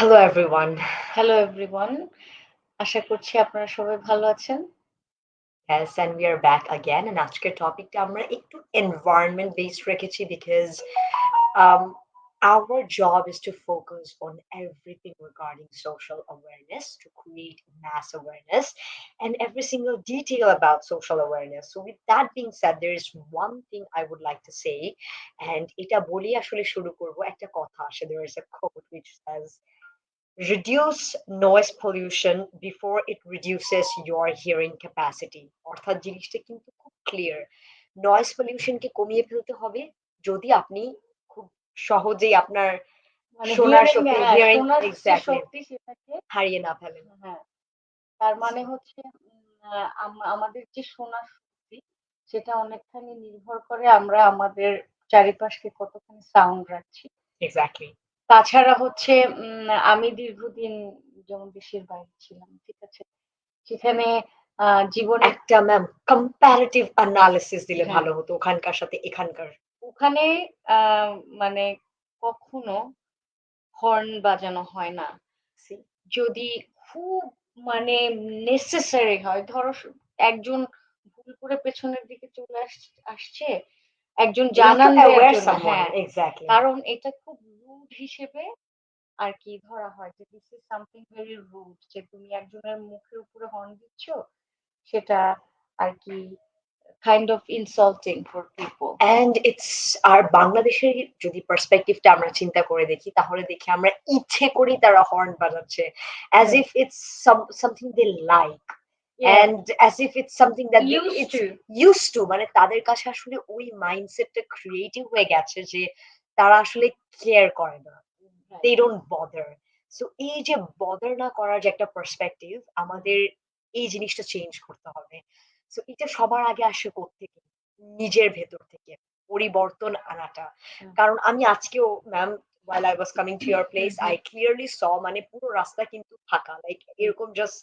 Hello everyone. Hello everyone. আশা করছি আপনারা সবাই ভালো আছেন। Yes, and we are back again. And আজকের টপিকটা আমরা একটু environment based রেখেছি because um, our job is to focus on everything regarding social awareness, to create mass awareness and every single detail about social awareness. So with that being said, there is one thing I would like to say, and এটা বলি আসলে শুরু করব একটা কথা আসে. There is a quote which says reduce noise pollution before it reduces your hearing capacity অর্থাৎ জিনিসটা কিন্তু খুব ক্লিয়ার নয়েজ পলিউশনকে কমিয়ে ফেলতে হবে যদি আপনি খুব সহজেই আপনার মানে শোনার হিয়ারিং শক্তি হ্যাঁ, হিয়ারিং শোনার যে এক্স্যাক্টলি শক্তি সেটাকে হারিয়ে না ফেলেন হ্যাঁ, তার মানে হচ্ছে আমাদের যে শোনার শক্তি সেটা অনেকখানি নির্ভর করে আমরা আমাদের চারিপাশকে কতখানি সাউন্ড রাখছি। এক্স্যাক্টলি তাছাড়া হচ্ছে আমি দীর্ঘদিন যেমন দেশের বাইরে ছিলাম, ঠিক আছে? সেখানে জীবনের একটা ম্যাম কম্পারেটিভ অ্যানালিসিস দিলে হ্যাঁ, ভালো হতো ওখানকার সাথে এখানকার ওখানে আ মানে কখনো হর্ন বাজানো হয় না। See? যদি খুব মানে নেসেসারি হয়, ধরো একজন ভুল করে পেছনের দিকে চলে আসছে, একজন You have জানান to দেয়ার aware জন্য someone হ্যাঁ, exactly কারণ এটা খুব রুড হিসেবে আর কি ধরা হয় যে this is something very rude যে তুমি একজনের মুখের উপরে হর্ন দিচ্ছ, সেটা আর কি kind of insulting for people. And it's আর বাংলাদেশের যদি পার্সপেক্টিভটা আমরা চিন্তা করে দেখি তাহলে দেখি আমরা ইচ্ছে করেই তারা হর্ন বাজাচ্ছে অ্যাজ হ্যাঁ, if it's something they like yeah and as if it's something that use it's to used to মানে তাদের কাছে আসলে ওই মাইন্ডসেটটা ক্রিয়েটিভ হয়ে গেছে যে তারা আসলে কেয়ার করে না they don't bother সো এই যে বদার না করার যে একটা পার্সপেক্টিভ আমাদের এই জিনিসটা চেঞ্জ করতে হবে সো এটা সবার আগে আসে কোত্থেকে নিজের ভেতর থেকে পরিবর্তন আনাটা। কারণ আমি আজকেও ma'am while I was coming to your place, I clearly saw মানে পুরো রাস্তা কিন্তু ফাঁকা। লাইক এরকম জাস্ট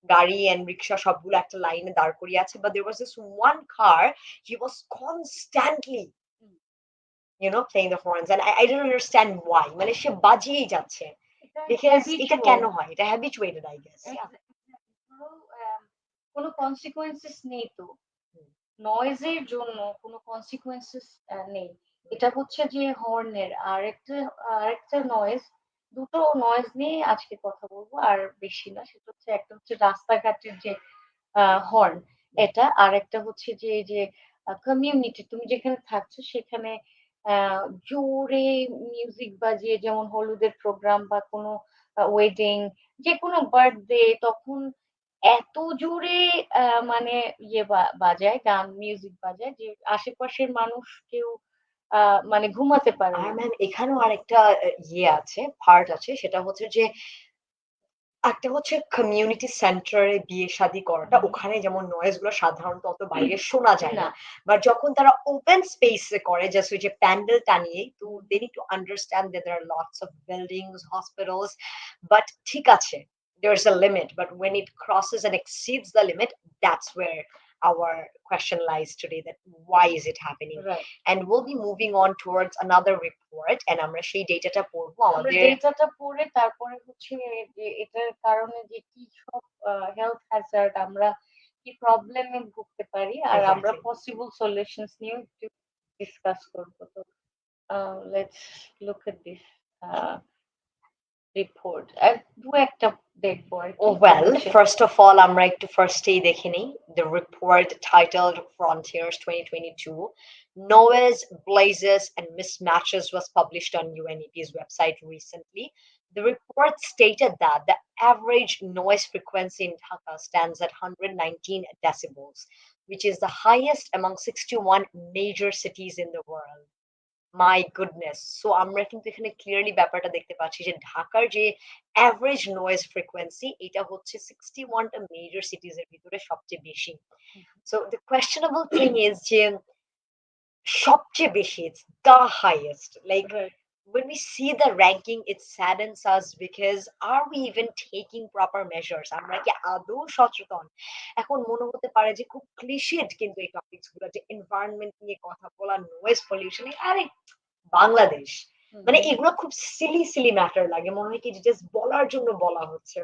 গাড়ি অ্যান্ড রিক্সা সবগুলো একটা লাইনে দাঁড় করিয়ে আছে। But there was this one car, he was constantly, playing the horns and I didn't understand why. মানে সে বাজিয়েই যাচ্ছে। এটা Because এটা হ্যাবিচুয়াল কেন হয়? এটা habituated I guess. Yeah. ধরো কোনো কনসিকুয়েন্সেস নেই তো, হুম, নয়েজ এর জন্য কোনো কনসিকুয়েন্সেস নেই। এটা হচ্ছে যে হর্নের আরেকটা নয়েজ, দুটো নয়েজ নিয়ে আজকে কথা বলবো আর বেশি না। সেটা হচ্ছে একটা হচ্ছে রাস্তাঘাটের যে হর্ন হুম, এটা, আরেকটা হচ্ছে যে এই যে কমিউনিটি তুমি যেখানে থাকছো সেখানে আ জোরে মিউজিক বাজিয়ে যেমন হলুদের প্রোগ্রাম বা কোনো ওয়েডিং, যেকোনো বার্থডে তখন এত জোরে আ মানে বাজায়, গান মিউজিক বাজায় যে আশেপাশের মানুষ কেউ আ মানে ঘুমাতে পারে আর না। ম্যাম এখানেও আরেকটা ইয়ে আছে, পার্ট আছে সেটা হচ্ছে যে একটা হচ্ছে কমিউনিটি সেন্টারে বিয়ে-শাদী করাটা হুম। ওখানে যেমন নয়েজ গুলো সাধারণত অত বাইরে শোনা যায় না। না। বাট যখন তারা ওপেন স্পেস এ করে জাস্ট ওই যে প্যান্ডেল টানিয়ে তো হুম, they need to understand that there are lots of buildings, hospitals but ঠিক আছে there's a limit but when it crosses and exceeds the limit that's where our question lies today that why is it happening right. and we'll be moving on towards another report and আমরা সেই ডেটাটা পড়বো আমরা আমাদের ডেটাটা পড়ে তারপরে হচ্ছে যে এটার কারণে যে কি সব হেলথ হ্যাজার্ড আমরা কি প্রবলেমে ভুগতে পারি আর আমরা এক্স্যাক্টলি পসিবল সলিউশনস নিয়েও একটু ডিসকাস করব। তো let's look at this report. আর ২-১ টা দেখবো আরকি Oh, যে well, হচ্ছে first of all, আমরা একটু ফার্স্টেই দেখে নিই the report titled Frontiers 2022 Noise, Blazes and Mismatches was published on UNEP's website recently. The report stated that the average noise frequency in Dhaka stands at 119 decibels, which is the highest among 61 major cities in the world. My goodness so আমরা কিন্তু এখানে clearly ব্যাপারটা দেখতে পাচ্ছি যে ঢাকার যে average noise frequency এটা হচ্ছে 61টা মেজর সিটিজ এর ভিতরে সবচেয়ে বেশি so the questionable thing is যে সবচেয়ে বেশি it's the highest like right. when we see the ranking it saddens us because are we even taking proper measures আমরা কি আদৌ সচেতন এখন মনে হতে পারে যে খুব ক্লিশেড কিন্তু এই টপিকস গুলো যে এনভায়রনমেন্ট নিয়ে কথা বলা নয়েজ পলিউশন আরে বাংলাদেশ। হুম, মানে হুম। এগুলো খুব সিলি ম্যাটার লাগে। মনে হয় কি যে জাস্ট বলার জন্য বলা হচ্ছে।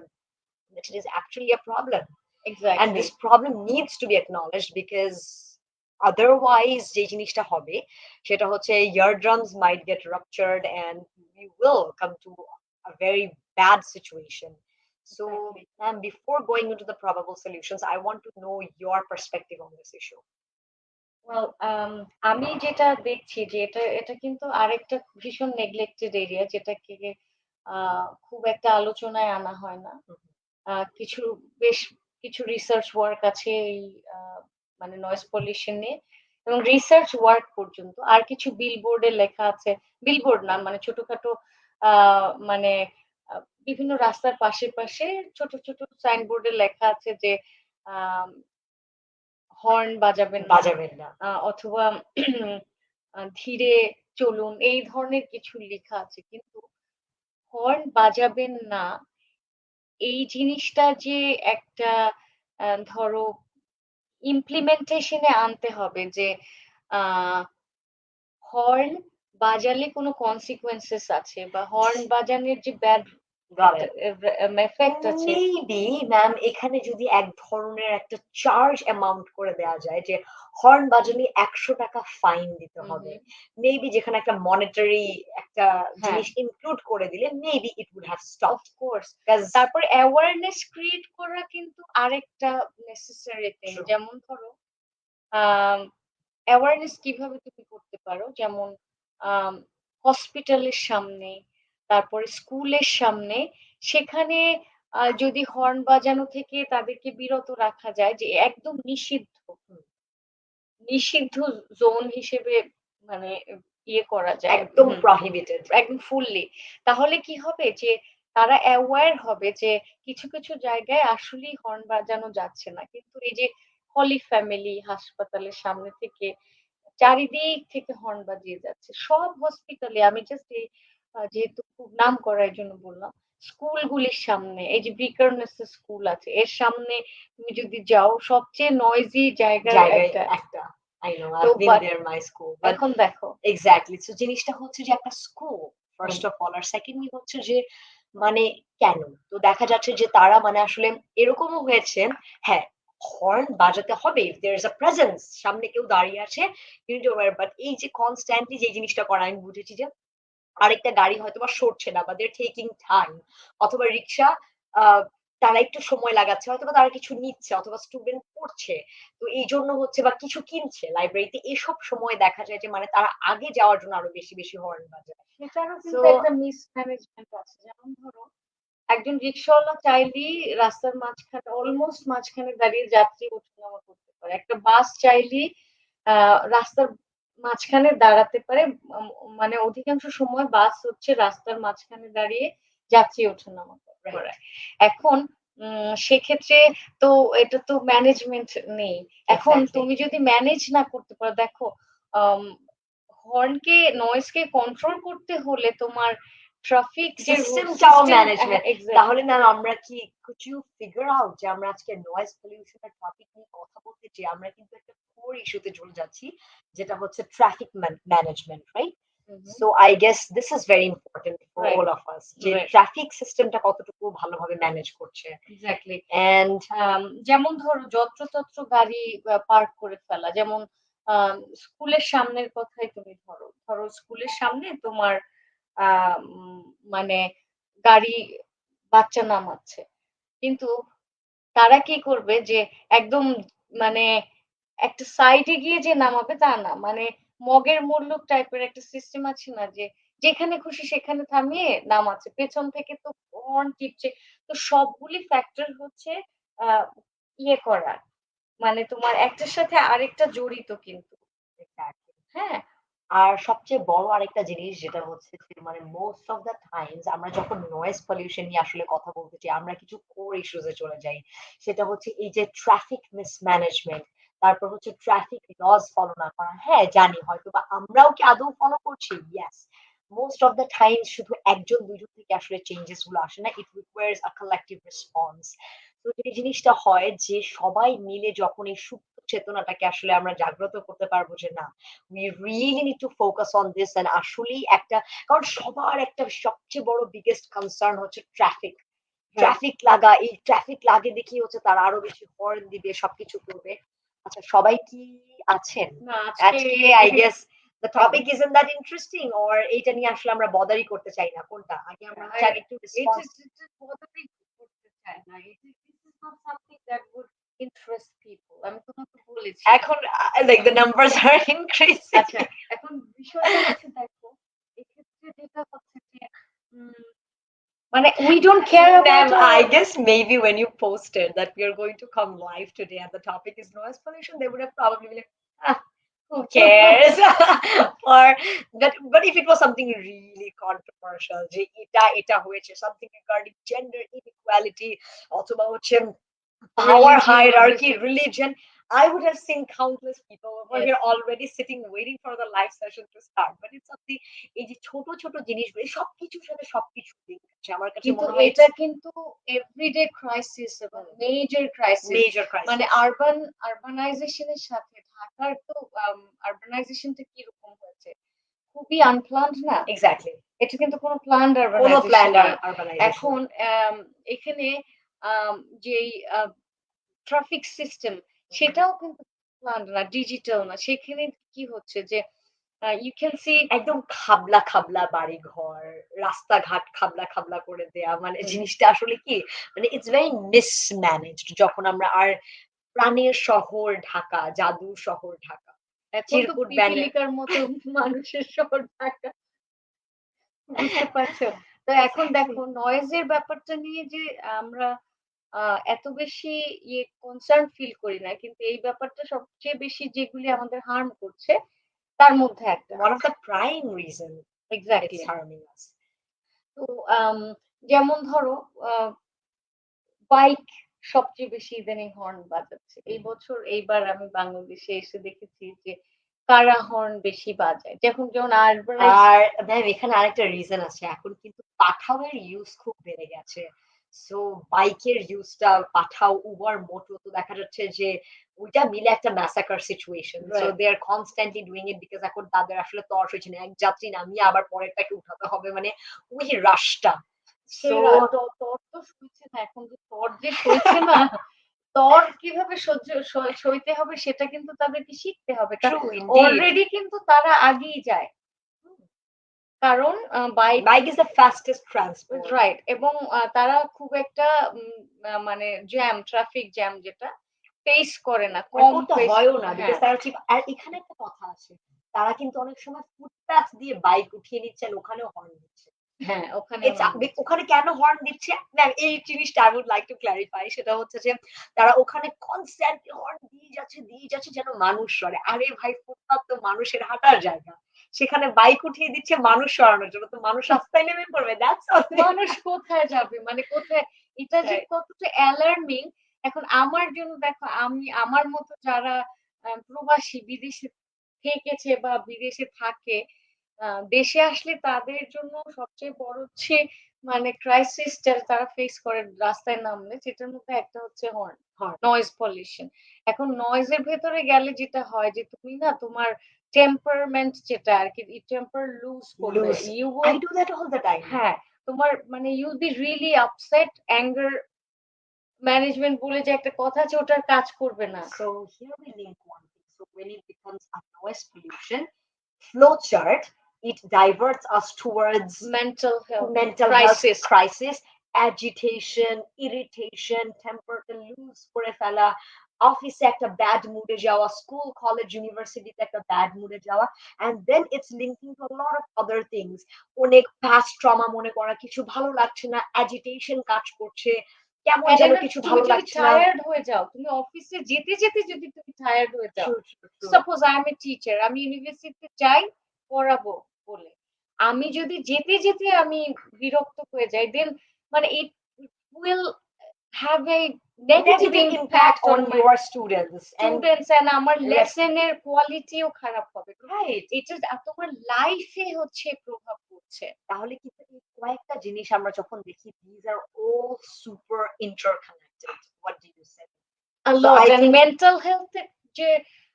That it is actually a problem. And exactly. this problem needs to be acknowledged because otherwise যে জিনিসটা হবে সেটা হচ্ছে eardrums might get ruptured and we will come to a very bad situation. So, exactly. before going into the probable solutions, I want to know your perspective on this issue. Well আমি যেটা দেখছি যে এটা এটা কিন্তু আরেকটা ভীষণ neglected area যেটাকে খুব একটা আলোচনায় আনা হয় না। Mhm. কিছু বেশ কিছু রিসার্চ ওয়ার্ক আছে এই আ মানে নয়েজ পলিউশন নিয়ে এবং রিসার্চ ওয়ার্ক পর্যন্ত। আর কিছু বিলবোর্ডে লেখা আছে, বিলবোর্ড না মানে ছোটখাটো আ মানে আ বিভিন্ন রাস্তার পাশে ছোট সাইনবোর্ডে লেখা আছে যে আম হর্ন বাজাবেন না। বাজাবেন না। অথবা ধীরে চলুন এই ধরনের কিছু লেখা আছে। কিন্তু হর্ন বাজাবেন না এই জিনিসটা যে একটা ধরো ইমপ্লিমেন্টেশন এ আনতে হবে যে আ হর্ন বাজালে কোনো consequences আছে বা হর্ন বাজানোর যে ব্যাড Got একটা it. এফেক্ট আছে। মেবি ম্যাম এখানে যদি এক ধরনের একটা চার্জ অ্যামাউন্ট করে দেয়া যায় যে হর্ন বাজালে ৳১০০ ফাইন দিতে হুম, হবে। হুম। মেবি যেখানে একটা মনিটারি একটা হ্যাঁ, জিনিস ইনক্লুড করে দিলে maybe it would have of stopped. Course. 'Cause তারপর অ্যাওয়ারনেস ক্রিয়েট করা কিন্তু আরেকটা নেসেসারি থিং। ট্রু। যেমন ধরো আম অ্যাওয়ারনেস কিভাবে তুমি করতে পারো? যেমন আম হসপিটালের সামনে, তারপরে স্কুলের সামনে, সেখানে যদি হর্ন বাজানো থেকে তাদেরকে বিরত রাখা যায় যে একদম নিষিদ্ধ, হুম, নিষিদ্ধ জোন হিসেবে মানে ইয়ে করা যায়। একদম হুম। প্রহিবিটেড। একদম ফুললি। তাহলে কি হবে যে তারা অ্যাওয়ার হবে যে কিছু জায়গায় আসলেই হর্ন বাজানো যাচ্ছে না। কিন্তু এই যে হলি ফ্যামিলি হাসপাতালের সামনে থেকে চারিদিক থেকে হর্ন বাজিয়ে যাচ্ছে। সব হসপিটালে আমি জাস্ট এই যেহেতু খুব নামকরা এজন্য বললাম। স্কুলগুলির সামনে এই যে বিকারনেসের স্কুল আছে এর সামনে তুমি যদি যাও সবচেয়ে নয়েজি জায়গার জায়গায় একটা। একটা I know, তো I've been but there my school. But এখন দেখো। এক্সাক্টলি। সো জিনিসটা হচ্ছে যে একটা school hmm, first of all. আর সেকেন্ডলি হচ্ছে যে মানে কেন? তো দেখা যাচ্ছে যে তারা মানে আসলে এরকমও হয়েছে, হ্যাঁ, হর্ন বাজাতে হবে। If there is a presence সামনে কেউ দাঁড়িয়ে আছে, you need to aware, but এই যে কনস্ট্যান্টলি যে জিনিসটা করা আমি বুঝেছি যে আরেকটা গাড়ি হয়তোবা সরছে না বা they're taking time, অথবা রিক্সা আ তারা একটু সময় লাগাচ্ছে। হয়তোবা তারা কিছু নিচ্ছে অথবা স্টুডেন্ট পড়ছে। তো এইজন্য হচ্ছে বা কিছু কিনছে লাইব্রেরিতে। এসব সময় দেখা যায় যে মানে তারা আগে যাওয়ার জন্য আরো বেশি হর্ন বাজায়। সেটারও সো কিন্তু একটা মিসম্যানেজমেন্ট আছে। যেমন ধরো একজন রিক্শাওয়ালা চাইলেই রাস্তার মাঝখানে অলমোস্ট মাঝখানে দাঁড়িয়ে যাত্রী ওঠানামা করতে পারে। একটা বাস চাইলেই আ রাস্তার মাঝখানে দাঁড়াতে পারে। আম মানে অধিকাংশ সময় বাস হচ্ছে রাস্তার মাঝখানে দাঁড়িয়ে যাত্রী ওঠানামা রাইট, করায়। এখন সেক্ষেত্রে তো এটা তো ম্যানেজমেন্ট নেই। এখন এক্সাক্টলি। তুমি যদি ম্যানেজ না করতে পারো দেখো আম হর্নকে নয়েজ কে কন্ট্রোল করতে হলে তোমার ট্রাফিক যে সিস্টেমটাও সিস্টেম হ্যাঁ, ম্যানেজমেন্ট। তাহলে এক্সাক্টলি। ম্যাম আমরা কি could you figure out যে আমরা আজকে নয়েজ পলিউশন এর টপিক নিয়ে কথা বলতে যেয়ে আমরা কিন্তু একটা কোর ইস্যুতে চলে যাচ্ছি যেটা হচ্ছে traffic management, right? Who, who. So I guess this is very important for right, all of us যে রাইট। ট্রাফিক সিস্টেমটা কতটুকু ভালোভাবে ম্যানেজ করছে। এক্সাক্টলি। অ্যান্ড যেমন ধরো যত্রতত্র গাড়ি পার্ক করে ফেলা। যেমন স্কুলের সামনের কথাই তুমি ধরো। ধরো স্কুলের সামনে তোমার আ উম মানে গাড়ি বাচ্চা নামাচ্ছে। কিন্তু তারা কি করবে যে একদম মানে একটা সাইডে গিয়ে যে নামাবে তা না। মানে মগের মুল্লুক টাইপের একটা সিস্টেম আছে না যে যেখানে খুশি সেখানে থামিয়ে নামাচ্ছে। পেছন থেকে তো হর্ন টিপছে। তো সবগুলি ফ্যাক্টর হচ্ছে আ ইয়ে করা। মানে তোমার একটার সাথে আরেকটা জড়িত কিন্তু। হ্যাঁ? আর সবচেয়ে বড় আরেকটা জিনিস যেটা হচ্ছে যে মানে মোস্ট অফ দ্যা টাইমস আমরা যখন নয়েজ পলিউশন নিয়ে আসলে কথা বলতে চাই আমরা কিছু কোর ইস্যুস এ চলে যাই। সেটা হচ্ছে এই যে ট্রাফিক মিসম্যানেজমেন্ট, তারপর হচ্ছে ট্রাফিক লস ফলো না করা। হ্যাঁ, জানি হয়তোবা আমরাও কি আদৌ ফলো করছি? Yes. Most of the Times শুধু ১ জন ২ জন থেকে আসলে চেঞ্জেস গুলো আসে না। It requires a collective response. তো যে জিনিসটা হয় যে সবাই মিলে যখন এই সুপ্ত চেতনাটাকে আসলে আমরা জাগ্রত করতে পারবো যে না, we really need to focus on this and আসলেই একটা, কারণ সবার একটা সবচেয়ে বড় biggest concern হচ্ছে ট্রাফিক। হ্যাঁ। এই ট্রাফিক লাগে দেখেই হচ্ছে তারা আরো বেশি হর্ন দিবে, সবকিছু করবে। আচ্ছা, সবাই কি আছেন? না আজকে আজকে I guess the topic isn't that interesting or এইটা নিয়ে আসলে আমরা বদারই করতে চাই না। কোনটা? আগে আমরা হচ্ছে আগে একটু রেসপন্স বদলেই করতে চাই না। this is not something that would interest people. আমি তোমাকে বলেছি। এখন like the numbers are increasing. আচ্ছা, এখন বিষয়টা হচ্ছে দেখো, এক্ষেত্রে যেটা হচ্ছে যে উম মানে we don't care Ma'am, about I guess maybe when you posted that we are going to come live today and the topic is noise pollution, they would have probably been like, ah, who cares? Or but if it was something really controversial, যে এটা হয়েছে, something regarding gender inequality, অথবা হচ্ছে power Religion, hierarchy, this- religion, I would have seen countless people over Yes. here already sitting waiting for the live session to start. But it's something, এই যে ছোট ছোট জিনিসগুলো, এই সবকিছুর সাথে সবকিছু লিঙ্ক আছে। আমার কাছে কিন্তু মনে হয় এটা কিন্তু এভরিডে ক্রাইসিস এবং মেজর ক্রাইসিস। Major crisis. মানে আরবানাইজেশন এর সাথে ঢাকার তো আরবানাইজেশনটা কিরকম হয়েছে, খুবই আনপ্লান্ড না? এক্স্যাক্টলি। এটা কিন্তু কোনো প্ল্যান্ড কোনো আরবানাইজেশন প্ল্যান না। আরবানাইজেশন। এখন এখানে যেই ট্রাফিক সিস্টেম সেটাও কিন্তু প্ল্যান্ড না, ডিজিটাল না। সেখানে কি হচ্ছে যে ইউ ক্যান সি একদম খাবলা খাবলা বাড়িঘর, রাস্তাঘাট খাবলা খাবলা করে দেয়া, মানে জিনিসটা আসলে কি, মানে ইটস ভেরি মিসম্যানেজড। যখন আমরা আর প্রাণের শহর ঢাকা, জাদুর শহর ঢাকা, এখন তো চিরকুট ব্যানার, পিপীলিকার মতো মানুষের শহর ঢাকা, বুঝতে পারছো? তো এখন দেখো নয়েজ এর ব্যাপারটা নিয়ে যে আমরা এত বেশি কনসার্ন ফিল করি না, কিন্তু এই ব্যাপারটা সবচেয়ে বেশি যেগুলি আমাদের হার্ম করছে তার মধ্যে একটা। one of the prime reason exactly. it's harming us. তো যেমন ধরো বাইক সবচেয়ে বেশি ইদানিং হর্ন বাজাচ্ছে। এই বছর এইবার আমি বাংলাদেশে এসে দেখেছি যে কারা হর্ন বেশি বাজায়। যেমন আরবানাইজ। আর ম্যাম এখানে আরেকটা রিজন আছে, এখন কিন্তু পাঠাওয়ের ইউজ খুব বেড়ে গেছে। সো বাইকের ইউজটা, পাঠাও, উবার, মোটো, তো দেখা যাচ্ছে যে ওইটা মিলে একটা massacre situation. So Right. They are constantly doing it because এখন তাদের আসলে তর হয়েছে না, এক যাত্রী নামিয়ে আবার পরেরটাকে উঠাতে হবে, মানে ওই রাশটা। সো তর তো সইছে না, এখন যে তর যে সইছে না, তর কিভাবে সইতে হবে সেটা কিন্তু তাদেরকে শিখতে হবে। True indeed. অলরেডি কিন্তু তারা আগেই যায়। কারণ bike is the fastest transport. Right, এবং তারা খুব একটা মানে ট্রাফিক জ্যাম যেটা ফেস করে না, কম করতে ফেস। হয়ও না বিকজ হ্যাঁ, তারা ঠিক। আর এখানে একটা কথা আছে, তারা কিন্তু অনেক সময় ফুটপাথ দিয়ে বাইক উঠিয়ে নিচ্ছেন, ওখানেও হর্ন দিচ্ছে। হ্যাঁ, ওখানে ওখানে কেন হর্ন দিচ্ছে ম্যাম, এই জিনিসটা I would like to clarify. সেটা হচ্ছে যে তারা ওখানে কনস্ট্যান্টলি হর্ন দিয়ে যাচ্ছে যেন মানুষ সরে। আরে ভাই, ফুটপাথ তো মানুষের হাঁটার জায়গা, সেখানে বাইক উঠিয়ে দিচ্ছে মানুষ সরানোর জন্য, তো মানুষ রাস্তায় নেমে পড়বে, দ্যাটস অল। মানুষ কোথায় যাবে, মানে কোথায়, এটা যে Right. কতটা অ্যালার্মিং। এখন আমার জন্য দেখো, আমি আমার মতো যারা প্রবাসী বিদেশে থেকেছে বা বিদেশে থাকে, দেশে আসলে তাদের জন্য সবচেয়ে বড় হচ্ছে মানে ক্রাইসিসটা তারা ফেস করে রাস্তায় নামলে, যেটার মধ্যে একটা হচ্ছে হর্ন, হর্ন। Noise pollution. এখন নয়েজ এর ভেতরে গেলে যেটা হয় যে তুমি না তোমার টেম্পারমেন্ট যেটা আরকি, টেম্পার লুজ করবে। Lose. You I will, do that all the time. হ্যাঁ, তোমার মানে you will be really upset, anger management বলে যে একটা কথা আছে, ওটার কাজ করবে না। So here we link one thing. So when it becomes a noise pollution flowchart, it diverts us towards mental health mental health crisis. crisis, agitation, irritation, temperটা lose করে ফেলা, অফিসে একটা ব্যাড মুডে যাওয়া, স্কুল, কলেজ, ইউনিভার্সিটিতে একটা ব্যাড মুডে যাওয়া, and then it's linking to a lot of other things. অনেক past trauma মনে করা, কিছু ভালো লাগছে না, agitation কাজ করছে, কেমন যেন কিছু তুমি ভালো যদি লাগছে না। টায়ার্ড হয়ে যাও, তুমি অফিসে যেতে যেতে যদি তুমি টায়ার্ড হয়ে যাও, True, true, true. Suppose I M a teacher, আমি ইউনিভার্সিটিতে যাই পড়াবো বলে, আমি যদি যেতে যেতে আমি বিরক্ত হয়ে যাই, দেন মানে it will have a negative Negative impact impact on on your students and students and আমার লেসনের কোয়ালিটিও খারাপ হবে। right. এটা তোমার লাইফে হচ্ছে প্রভাব পড়ছে। তাহলে কিন্তু এই কয়েকটা জিনিস আমরা যখন দেখি, these are all super interconnected. What do you say? A So lot, I and think mental health এর যে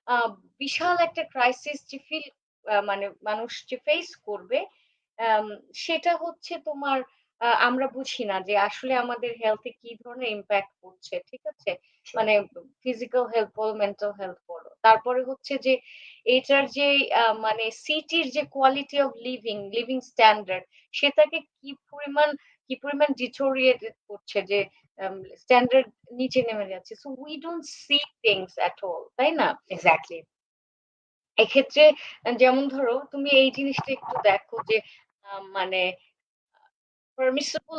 আ বিশাল একটা ক্রাইসিস যে মানে মানুষ যে ফেস করবে, আম সেটা হচ্ছে তোমার আমরা বুঝি না যে আসলে আমাদের হেলথ এ কি ধরনের ইমপ্যাক্ট পড়ছে। ঠিক আছে? True. মানে ফিজিক্যাল হেলথ বলো, মেন্টাল হেলথ বলো। তারপরে হচ্ছে যে এটার যে মানে সিটির যে কোয়ালিটি অফ লিভিং স্ট্যান্ডার্ড সেটাকে কি পরিমাণ ডিটোরিয়েটেড করছে যে স্ট্যান্ডার্ড নিচে নেমে যাচ্ছে। So we don't see things at all. তাই না? Exactly. এক্ষেত্রে যেমন ধরো তুমি এই জিনিসটা একটু দেখো যে মানে পারমিসিবল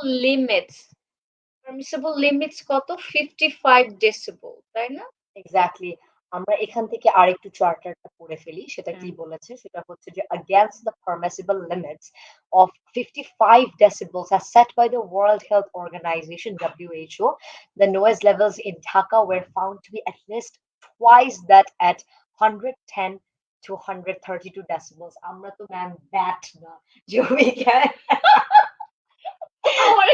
লিমিটস কত? 55 ডেসিবল, তাই না? এক্সাক্টলি। আমরা এখান থেকে আরেকটু চার্টারটা পড়ে ফেলি। সেটা কি হুম। বলেছে? সেটা হচ্ছে যে against the permissible limits of 55 decibels as set by the World Health Organization WHO, the noise levels in Dhaka were found to be at least twice that at 110 to 132 decibels. আমরা তো ম্যাম ব্যাট না যে we can আমার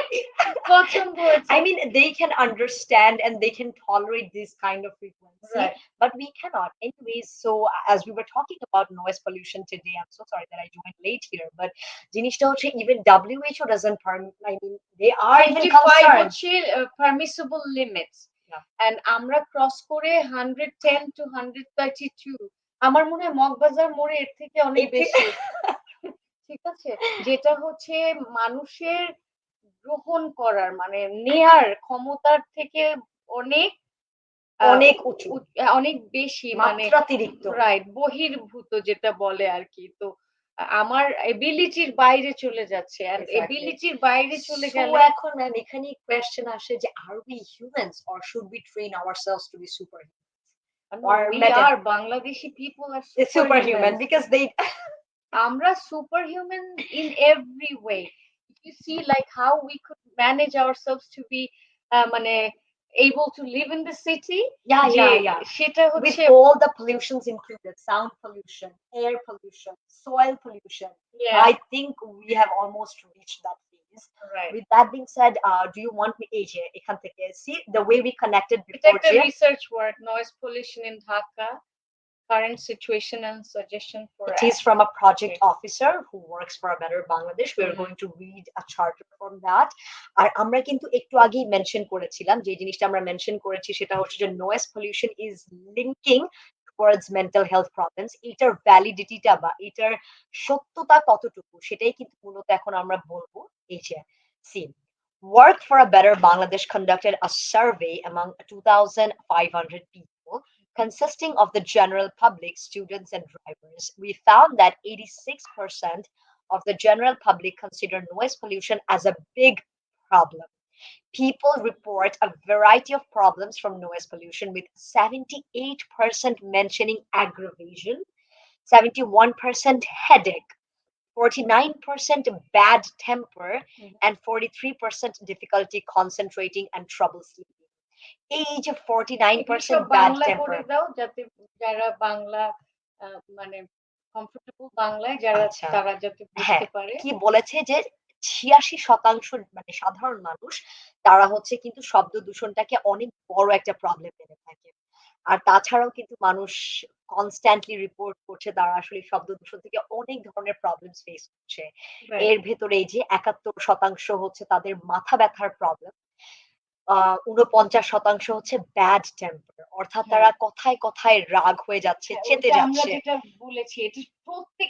পছন্দ হয়েছে। I mean, they can understand and they can tolerate this kind of frequency, right. but we cannot. Anyways, so as we were talking about noise pollution today, I'm so sorry that I joined late here, but জিনিসটা হচ্ছে even WHO doesn't permit, I mean, they are even 55 concerned. হচ্ছে permissible limits. Yeah, and আমরা cross করে 110 two 132 আমার মনে হয় মগবাজার মোড়ে এর থেকে অনেক বেশি। ঠিক আছে? যেটা হচ্ছে মানুষের গ্রহণ করার মানে নেয়ার ক্ষমতার থেকে অনেক আ অনেক উঁচু, উ অনেক বেশি মানে মাত্রাতিরিক্ত। রাইট বহির্ভূত যেটা বলে আরকি। তো আমার এবিলিটির বাইরে চলে যাচ্ছে। And Exactly. এবিলিটির বাইরে চলে So গেলে এখন ম্যাম এখানেই কোয়েশ্চেন আসে যে are we humans or should we train ourselves to be superhuman no, or we meta are Bangladeshi people are superhuman superhumans. because they আমরা superhuman in every way. If you see like how we could manage ourselves to be মানে able to live in the city yeah, যে yeah, yeah. সেটা With হচ্ছে all the pollutions included, sound pollution, air pollution, soil pollution, yeah, I think we have almost reached that phase. right. With that being said, do you want me, AJ, এখান থেকে, see the way we connected এটা before, একটা Jay? Research work noise pollution in Dhaka current situation and suggestion for It is from a project okay. officer who works for a better Bangladesh. We are hmm, going to read a charter from that. আর আমরা কিন্তু একটু আগেই mention করেছিলাম যে জিনিসটা আমরা mention করেছি সেটা হচ্ছে যে noise pollution is linking towards mental health problems. এটার ভ্যালিডিটিটা বা এটার সত্যতা কতটুকু সেটাই কিন্তু মূলত এখন আমরা বলবো। এই যে see, Work for a Better Bangladesh conducted a survey among 2,500 people consisting of the general public, students, and drivers. We found that 86% of the general public consider noise pollution as a big problem. People report a variety of problems from noise pollution, with 78% mentioning aggravation, 71% headache, 49% bad temper, hmm. and 43% difficulty concentrating and trouble sleeping. Age of এগুলো সব 49% bad বাংলায় temper. করে দাও যাতে যারা বাংলা মানে comfortable বাংলায় যারা আচ্ছা, তারা যাতে বুঝতে হ্যাঁ, পারে। কি বলেছে যে ৮৬% মানে সাধারণ মানুষ তারা হচ্ছে কিন্তু শব্দ দূষণটাকে অনেক বড় একটা প্রবলেম মেনে থাকে। আর তাছাড়াও কিন্তু মানুষ কনস্ট্যান্টলি রিপোর্ট করছে তারা আসলে শব্দ দূষণ থেকে অনেক ধরনের প্রবলেমস ফেস করছে। রাইট। এর ভেতরে এই যে ৭১% হচ্ছে তাদের মাথা ব্যাথার প্রবলেম। আ ৪৯% হচ্ছে ব্যাড টেম্পার। অর্থাৎ হ্যাঁ। তারা কথায়, কথায় রাগ হয়ে যাচ্ছে, হ্যাঁ, চেতে ওইটা আমরা যাচ্ছে। যেটা বলেছি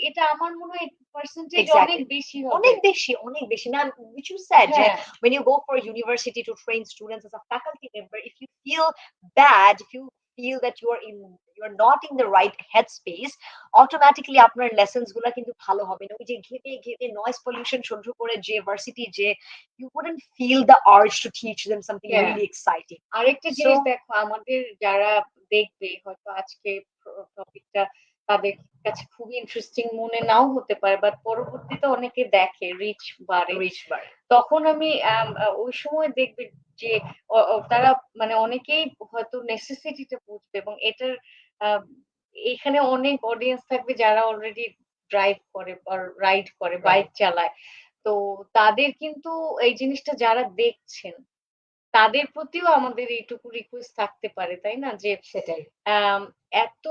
এটা আমার মনে হয় পার্সেন্টেজ অনেক Exactly. বেশি হবে। অনেক বেশি, অনেক বেশি। Now, which you said যে হ্যাঁ, when you go for university to train students as a faculty member, if you feel bad, if you feel that you're not in the right headspace, automatically আপনার lessons গুলা কিন্তু ভালো হবে না। ওই যে ঘেঁটে, ঘেঁটে noise pollution সহ্য করে যে ভার্সিটি যে you wouldn't feel the urge to teach them something হ্যাঁ। really exciting. আরেকটা So, জিনিস দেখো আমাদের যারা দেখবে হয়তো আজকে টপিকটা তাদের কাছে খুবই ইন্টারেস্টিং মনে নাও হতে পারে বাট পরবর্তীতে অনেকে দেখে রিচ বাড়ে। reach bar. তখন আমি ওই সময় দেখবে যে তারা মানে অনেকেই হয়তো নেসেসিটিটা বুঝবে এবং এটার আহ, এখানে অনেক অডিয়েন্স থাকবে যারা অলরেডি ড্রাইভ করে বা রাইড করে বাইক Right. চালায়। তো তাদের কিন্তু এই জিনিসটা যারা দেখছেন তাদের প্রতিও আমাদের এইটুকু রিকোয়েস্ট থাকতে পারে, তাই না? যে সেটাই। আম এত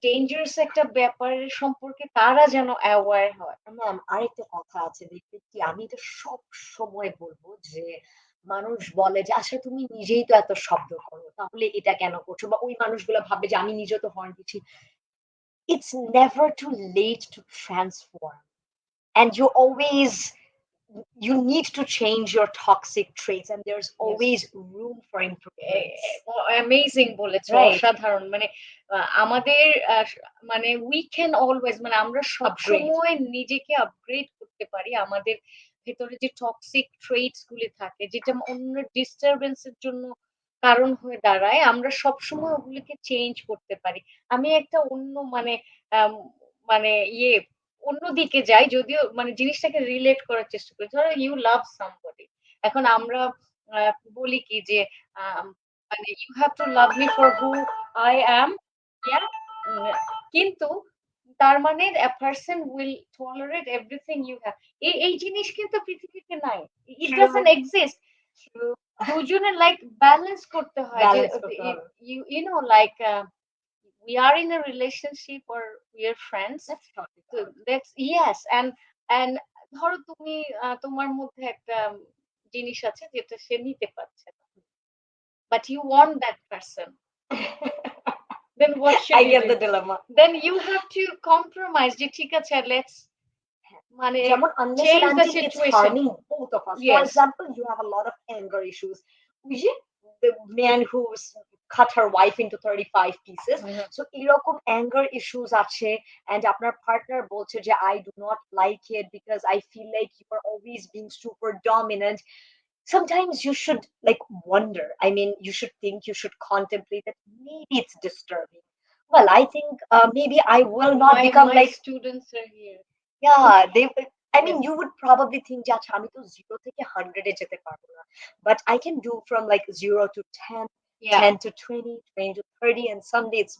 ডেঞ্জারাস একটা ব্যাপারের সম্পর্কে তারা যেন অ্যাওয়ার হয়। ম্যাম আরেকটা কথা আছে দেখবেন কি আমি এটা সব সময় বলবো যে মানুষ বলে যে আচ্ছা তুমি নিজেই তো এত শব্দ করো তাহলে এটা কেন করছো বা ওই মানুষগুলো ভাবে যে আমি নিজে তো হর্ন দিচ্ছি। It's never too late to transform and you need to change your toxic traits and there's yes. always room for A improvements, A O amazing বলেছো, right? অসাধারণ। মানে আমাদের মানে উই ক্যান অলওয়েজ মানে আমরা Upgrade. সবসময় নিজেকে আপগ্রেড করতে পারি। আমাদের ভেতরে যে টক্সিক ট্রেটস গুলি থাকে, যেটা অন্যের ডিস্টার্বেন্স এর জন্য কারণ হয়ে দাঁড়ায়, আমরা সবসময় ওগুলিকে চেঞ্জ করতে পারি। আমি একটা অন্য মানে আম মানে ইয়ে অন্যদিকে যাই, যদিও মানে জিনিসটাকে রিলেট করার চেষ্টা করি। ধরো ইউ লাভ সামবডি। এখন আমরা আ বলি কি যে আম মানে you have to love me for who I am. Ya um কিন্তু তার মানে a person will tolerate everything you have. এই জিনিস কিন্তু পৃথিবীতে নাই। It True, doesn't exist. true. দুজনের লাইক ব্যালেন্স করতে হয় যে Balance করতে হবে। you know like we are in a relationship or we are friends. Let's talk So about that's yes and ধরো তুমি তোমার মধ্যে একটা জিনিস আছে যেটা সে নিতে পারছে না। But you want that person. it. Then what should I you get do? the dilemma. Then you have to compromise যে ঠিক আছে let's মানে যেমন unless and change the until it's situation. harming both of us. For Yes. example, you have a lot of anger issues. ওই যে the man who's cut her wife into 35 pieces. Mhm. So এরকম anger issues আছে and আপনার partner বলছে যে I do not like it because I feel like you are always being super dominant. Sometimes you should like wonder. I mean, you should think, you should contemplate that maybe it's disturbing. Well, I think maybe I will not become My like students are here. yeah, they will. I Yes. mean, you would probably think যে আচ্ছা আমি তো 0 থেকে 100 এ যেতে পারবো না। But I can do from like 0 to 10, Yeah. 10 to 20, 20 to 30, and someday it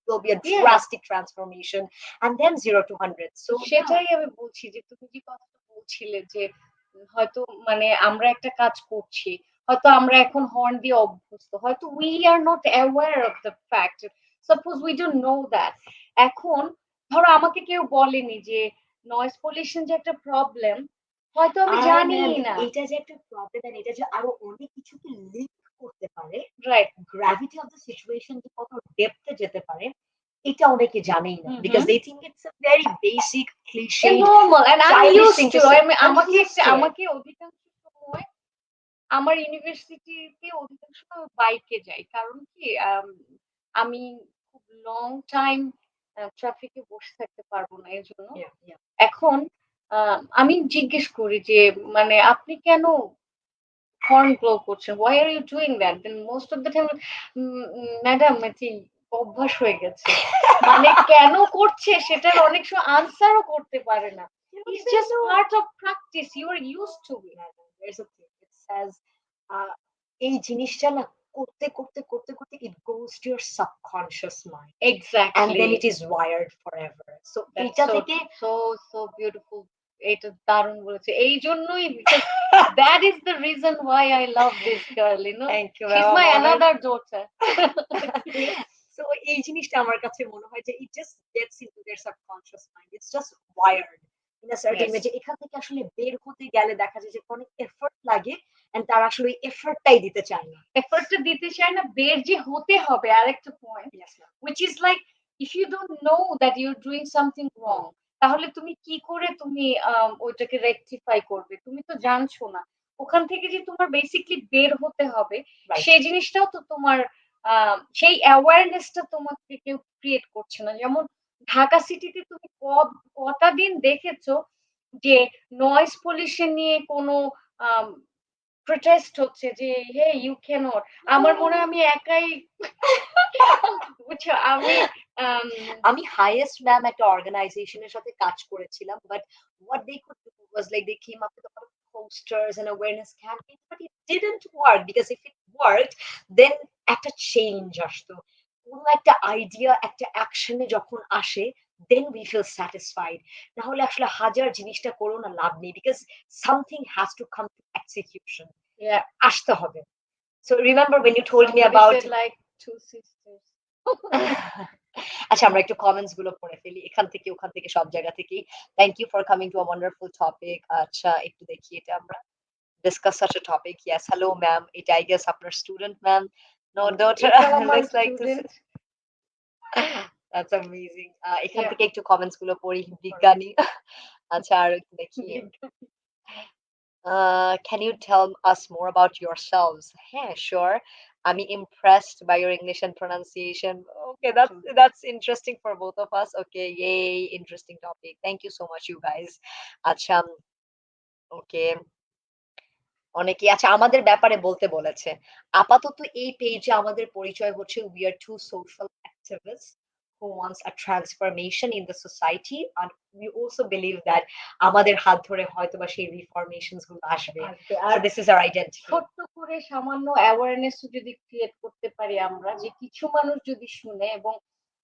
will be a Yeah. drastic transformation, and then 0 to 100. So yeah, সেটাই আমি বলছি যে তুমি যে কথাটা বলছিলে যে হয়তো মানে আমরা একটা কাজ করছি। হয়তো আমরা এখন হর্ন দিয়ে অভ্যস্ত। হয়তো we are not aware of the fact. Suppose we don't know that. এখন ধরো আমাকে কেউ বলেনি যে নয়েজ পলিউশন যে একটা প্রবলেম, হয়তো আমি আর ম্যাম জানিই না। এটা যে একটা প্রবলেম and এটা যে আরো অনেক কিছুকে লিঙ্ক করতে পারে, right. Gravity of the situation যে কত ডেপথে যেতে পারে, এটা অনেকে জানেই না। হুম, Because hmm. they think it's a very basic, cliched, normal and I'm childish used thing to to say. I'm আমাকে used to it. আমাকে অধিকাংশ সময় আমার ইউনিভার্সিটিতে অধিকাংশ সময় আমি বাইকে যাই। কারণ কি আমি খুব লং টাইম ট্রাফিকে বসে থাকতে পারব না এজন্য। Yeah, yeah. এখন আ আমি জিজ্ঞেস করি যে মানে আপনি কেন হর্ন ব্লো করছেন? Why are you doing that? Then most of the time madam এটি অভ্যাস হয়ে গেছে। মানে কেন করছে সেটার অনেক সময় আনসারও করতে পারে না। You don't It's even just know. part of practice. You are used to it. There's a thing. It says, এই জিনিসটা না করতে, it goes to your subconscious mind. And then Exactly. it is wired forever. So That's এটা so থেকে so beautiful. এটা দারুণ বলেছে। এইজন্যই because that is the reason why I love this girl, you know. thank you, She's ma'am. my I'm honored. another daughter. Yeah. So এই জিনিসটা আমার কাছে মনে হয় যে it just gets into their subconscious mind. It's just wired in a certain way Yes. যে এখান থেকে আসলে বের হতে গেলে দেখা যায় যে অনেক এফর্ট লাগে and তারা আসলে ওই এফর্টটাই দিতে চায় না। এফর্টটা দিতে চায় না, বের যে হতে হবে আরেকটা point, Yes, ma'am. which is like if you don't know that you're doing something wrong, তাহলে তুমি কি করে তুমি ওইটাকে রেকটিফাই করবে? তুমি তো জানছো না। ওখান থেকে যে তোমার বেসিক্যালি বের হতে হবে, Right. সেই জিনিসটাও তো তোমার সেই অ্যাওয়ারনেসটা তোমাকে কেউ ক্রিয়েট করছে না। যেমন ঢাকা সিটিতে তুমি কটা দিন দেখেছো যে নয়েজ পলিউশন নিয়ে কোনো আম প্রটেস্ট হচ্ছে যে হে ইউ ক্যানট। আমার মনে হয় আমি একাই বুঝছো আমি আম আমি highest ম্যাম একটা অর্গানাইজেশনের সাথে কাজ করেছিলাম but what they could do was like they came up with a lot of posters and awareness campaigns but it didn't work because if it worked then একটা চেঞ্জ আসতো কোনো একটা আইডিয়া একটা অ্যাকশনে যখন আসে then we feel satisfied না হলে আসলে হাজার জিনিসটা করো না লাভ নেই because something has to come to execution yeah. আসতে হবে So remember when you told me Somebody about said like two sisters. আচ্ছা আমরা একটু কমেন্টস গুলো পড়ে ফেলি এখান থেকে ওখান থেকে সব জায়গা থেকেই। Thank you for coming to a wonderful topic. আচ্ছা একটু দেখি এটা আমরা discuss such a topic. Yes, hello ma'am. It I guess আপনার student ma'am. No daughter এটাও আমার looks like this. Student. That's amazing. এখান ইয়া থেকে একটু কমেন্টস গুলো পড়ি বিজ্ঞানী। আচ্ছা আর একটু দেখি। Can you tell us more about yourselves? হ্যাঁ, sure. I'm impressed by your English and pronunciation. Okay, that's interesting for both of us. Okay, yay, interesting topic. Thank you so much, you guys. আচ্ছা, okay. অনেকেই আচ্ছা আমাদের ব্যাপারে বলতে বলেছে। আপাতত এই পেইজে আমাদের পরিচয় হচ্ছে we are two social activists who wants a transformation in the society and we also believe that আমাদের হাত ধরে হয়তোবা সেই reformations গুলো আসবে। আসবে। So R this is our identity. ছোট্ট করে সামান্য অ্যাওয়ারনেস যদি ক্রিয়েট করতে পারি আমরা, যে কিছু মানুষ যদি শুনে এবং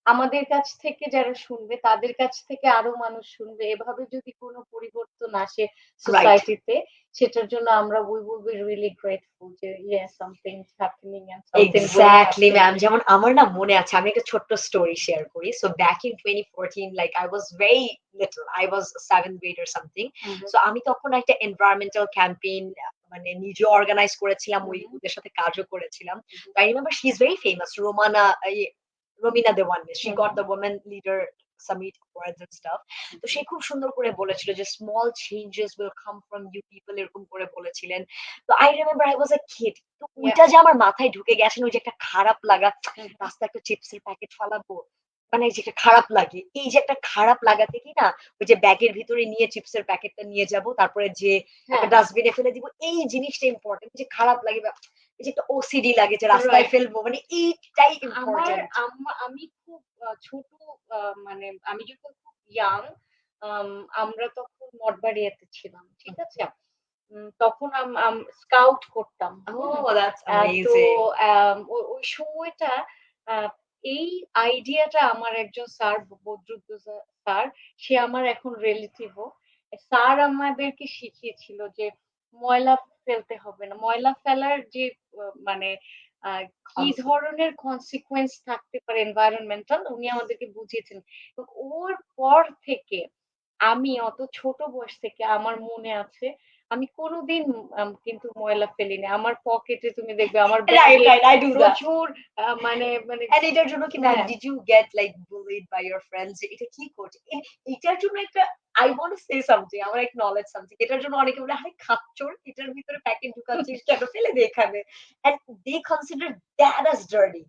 আমাদের কাছ থেকে যারা শুনবে তাদের কাছ থেকে আরো মানুষ শুনবে, এভাবে যদি কোনো পরিবর্তন আসে Right. সোসাইটিতে, সেটার জন্য আমরা we will be really grateful যে yes something is happening and something will Exactly, happen. ma'am. যেমন আমার না মনে আছে আমি একটা ছোট্ট স্টোরি শেয়ার করি। So back in 2014 like I was very little. I was 7th grade or something. So আমি তখন একটা environmental campaign মানে নিজে অর্গানাইজ করেছিলাম ওদের সাথে কাজও করেছিলাম। I remember she is very famous. Romina Dewanne. She got the women leader summit awards and stuff. তো সে খুব সুন্দর করে বলেছিল যে small changes will come from you people এরকম করে বলেছিলেন। তো I remember I was a kid. তো ওইটা যে আমার মাথায় ঢুকে গেছে না ওই যে একটা খারাপ লাগা রাস্তায় একটা চিপসের প্যাকেট ফালাবো। মানে যে একটা খারাপ লাগে। এই যে একটা খারাপ লাগা থেকেই না ওই যে ব্যাগের ভিতরে নিয়ে চিপসের প্যাকেটটা নিয়ে যাবো। তারপরে যে একটা ডাস্টবিনে ফেলে দিব। এই জিনিসটা ইম্পোর্টেন্ট। যে খারাপ লাগে বা এই যে একটা ওসিডি লাগে যে রাস্তায় ফেলবো। মানে এইটাই আমার ইম্পোর্টেন্ট। আমি খুব ছোট, মানে আমি যখন খুব ইয়াং, আমরা তখন মঠবাড়িয়াতে ছিলাম। ঠিক আছে? তখন স্কাউট করতাম। Oh, that's তো amazing. ওই সময়টা আ এই আইডিয়াটা আমার একজন স্যার বদরুদ্দোজা স্যার, সে আমার এখন রিলেটিভও। স্যার আমাদেরকে শিখিয়েছিল যে ময়লা ফেলতে হবে না। ময়লা ফেলার যে মানে কি ধরনের কনসিকুয়েন্স থাকতে পারে এনভায়রনমেন্টাল, উনি আমাদেরকে বুঝিয়েছেন। এবং ওর পর থেকে আমি অত ছোট বয়স থেকে আমার মনে আছে আমি কোনদিন কিন্তু ময়লা ফেলিনি। আমার পকেটে তুমি দেখবে আমার Right, ব্যাগে right. I do that. প্রচুর মানে মানে And এটার জন্য কি ম্যাম হ্যাঁ। did you get like bullied by your friends যে এটা কি করছে? এটার জন্য একটা I want to say something, I want to acknowledge something. এটার জন্য অনেকে বলে আরে খাচ্চর এটার ভিতরে প্যাকেট ঢুকাচ্ছিস কেন ফেলে দে এখানে। And they consider that as dirty.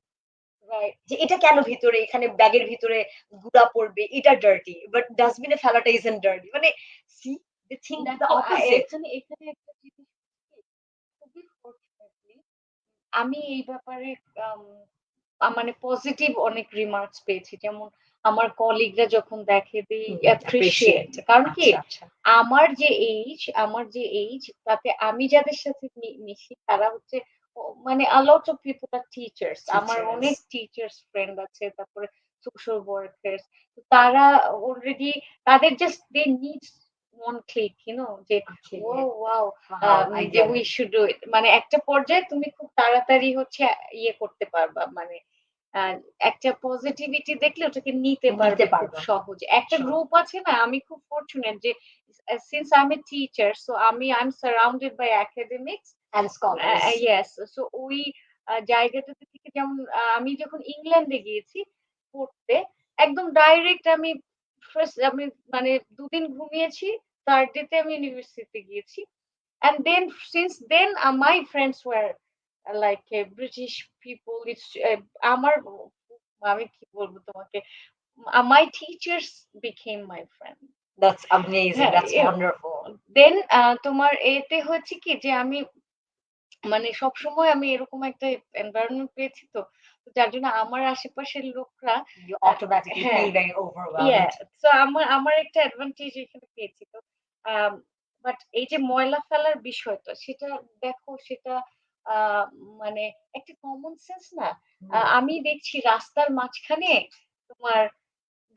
Right. যে এটা কেন ভিতরে এখানে ব্যাগের ভিতরে গুড়া পড়বে এটা ডার্টি বাট ডাস্টবিনে ফেলাটা isn't dirty মানে see they think the দেখো opposite. এখানে এখানে একটা জিনিস কি, খুবই ফরচুনেটলি আমি এই ব্যাপারে আম মানে পজিটিভ অনেক রিমার্কস পেয়েছি। যেমন আমার কলিগরা যখন দেখে they appreciate। কারণ কি আচ্ছা, আচ্ছা। আমার যে এইজ তাতে আমি যাদের সাথে মিশি তারা হচ্ছে মানে a lot of people are teachers। আমার অনেক টিচার্স ফ্রেন্ড আছে, তারপরে সোশ্যাল ওয়ার্কার্স। তারা অলরেডি তাদের just they need one click, you know, যে ও ওয়াও যে we should do it। মানে একটা পর্যায়ে তুমি খুব তাড়াতাড়ি হচ্ছে ইয়ে করতে পারবা, মানে একটা পজিটিভিটি দেখলে ওটাকে নিতে পারবে খুব সহজে। একটা গ্রুপ আছে না, আমি খুব ফরচুনেট যে since I'm a teacher, so I'm surrounded by academics and scholars. Yes, so ওই জায়গাটাতে থেকে যেমন আমি যখন ইংল্যান্ডে গিয়েছি পড়তে, একদম ডাইরেক্ট আমি মানে ২ দিন ঘুমিয়েছি, 3rd ডে তে আমি ইউনিভার্সিটিতে গিয়েছি। And then since then my friends were like British people. It's আমার আমি কি বলবো তোমাকে, my teachers became my friend. That's amazing. That's wonderful. Then তোমার এতে হচ্ছে কি যে আমি মানে সবসময় আমি এরকম একটা এনভায়রনমেন্ট পেয়েছি তো, যার জন্য আমার আশেপাশের লোকরা You automatically feel very overwhelmed. Yeah, so আমার একটা অ্যাডভান্টেজ এখানে পেয়েছি তো। বাট এই যে ময়লা ফেলার বিষয়টা সেটা দেখো সেটা আ মানে একটা কমন সেন্স না? আমি দেখছি রাস্তার মাঝখানে তোমার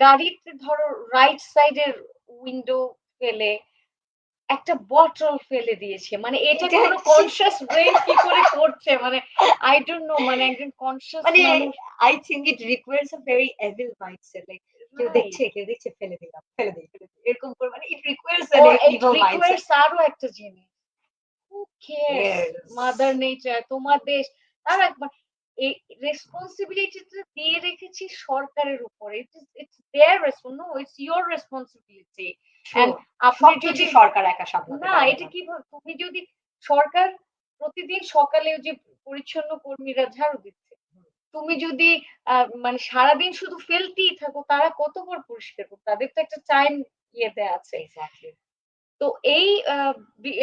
গাড়িতে ধরো রাইট সাইড এর উইন্ডো ফেলে একটা বটল ফেলে দিয়েছে। মানে এটা এটা কোনো কনসিয়াস ব্রেইন কি করে করছে? মানে I don't know, মানে একজন কনসিয়াস মানে মানুষ। I think it requires a very evil mindset. Like right. কেউ দেখছে ফেলে দিলাম, ফেলে দেই, ফেলে দেই। এরকম করে মানে it requires an Or it evil mindset. requires আরো একটা জিনিস। Who cares? Mother Yes. Nature, তোমার দেশ। তারা এই রেসপন্সিবিলিটিটা দিয়ে রেখেছি সরকারের উপরে। It's their no, it's your responsibility. And True. আপনি সবকিছু যদি সরকার একা সামলাতে না, পারবে এটা না। কিভাবে তুমি যদি সরকার প্রতিদিন সকালে ওই যে পরিচ্ছন্ন কর্মীরা ঝাড়ু দিচ্ছে। তুমি যদি মানে সারাদিন শুধু ফেলতেই থাকো, তারা কতবার পরিষ্কার করবে? তাদের তো একটা টাইম দেয়া আছে। এক্সাক্টলি। তো এই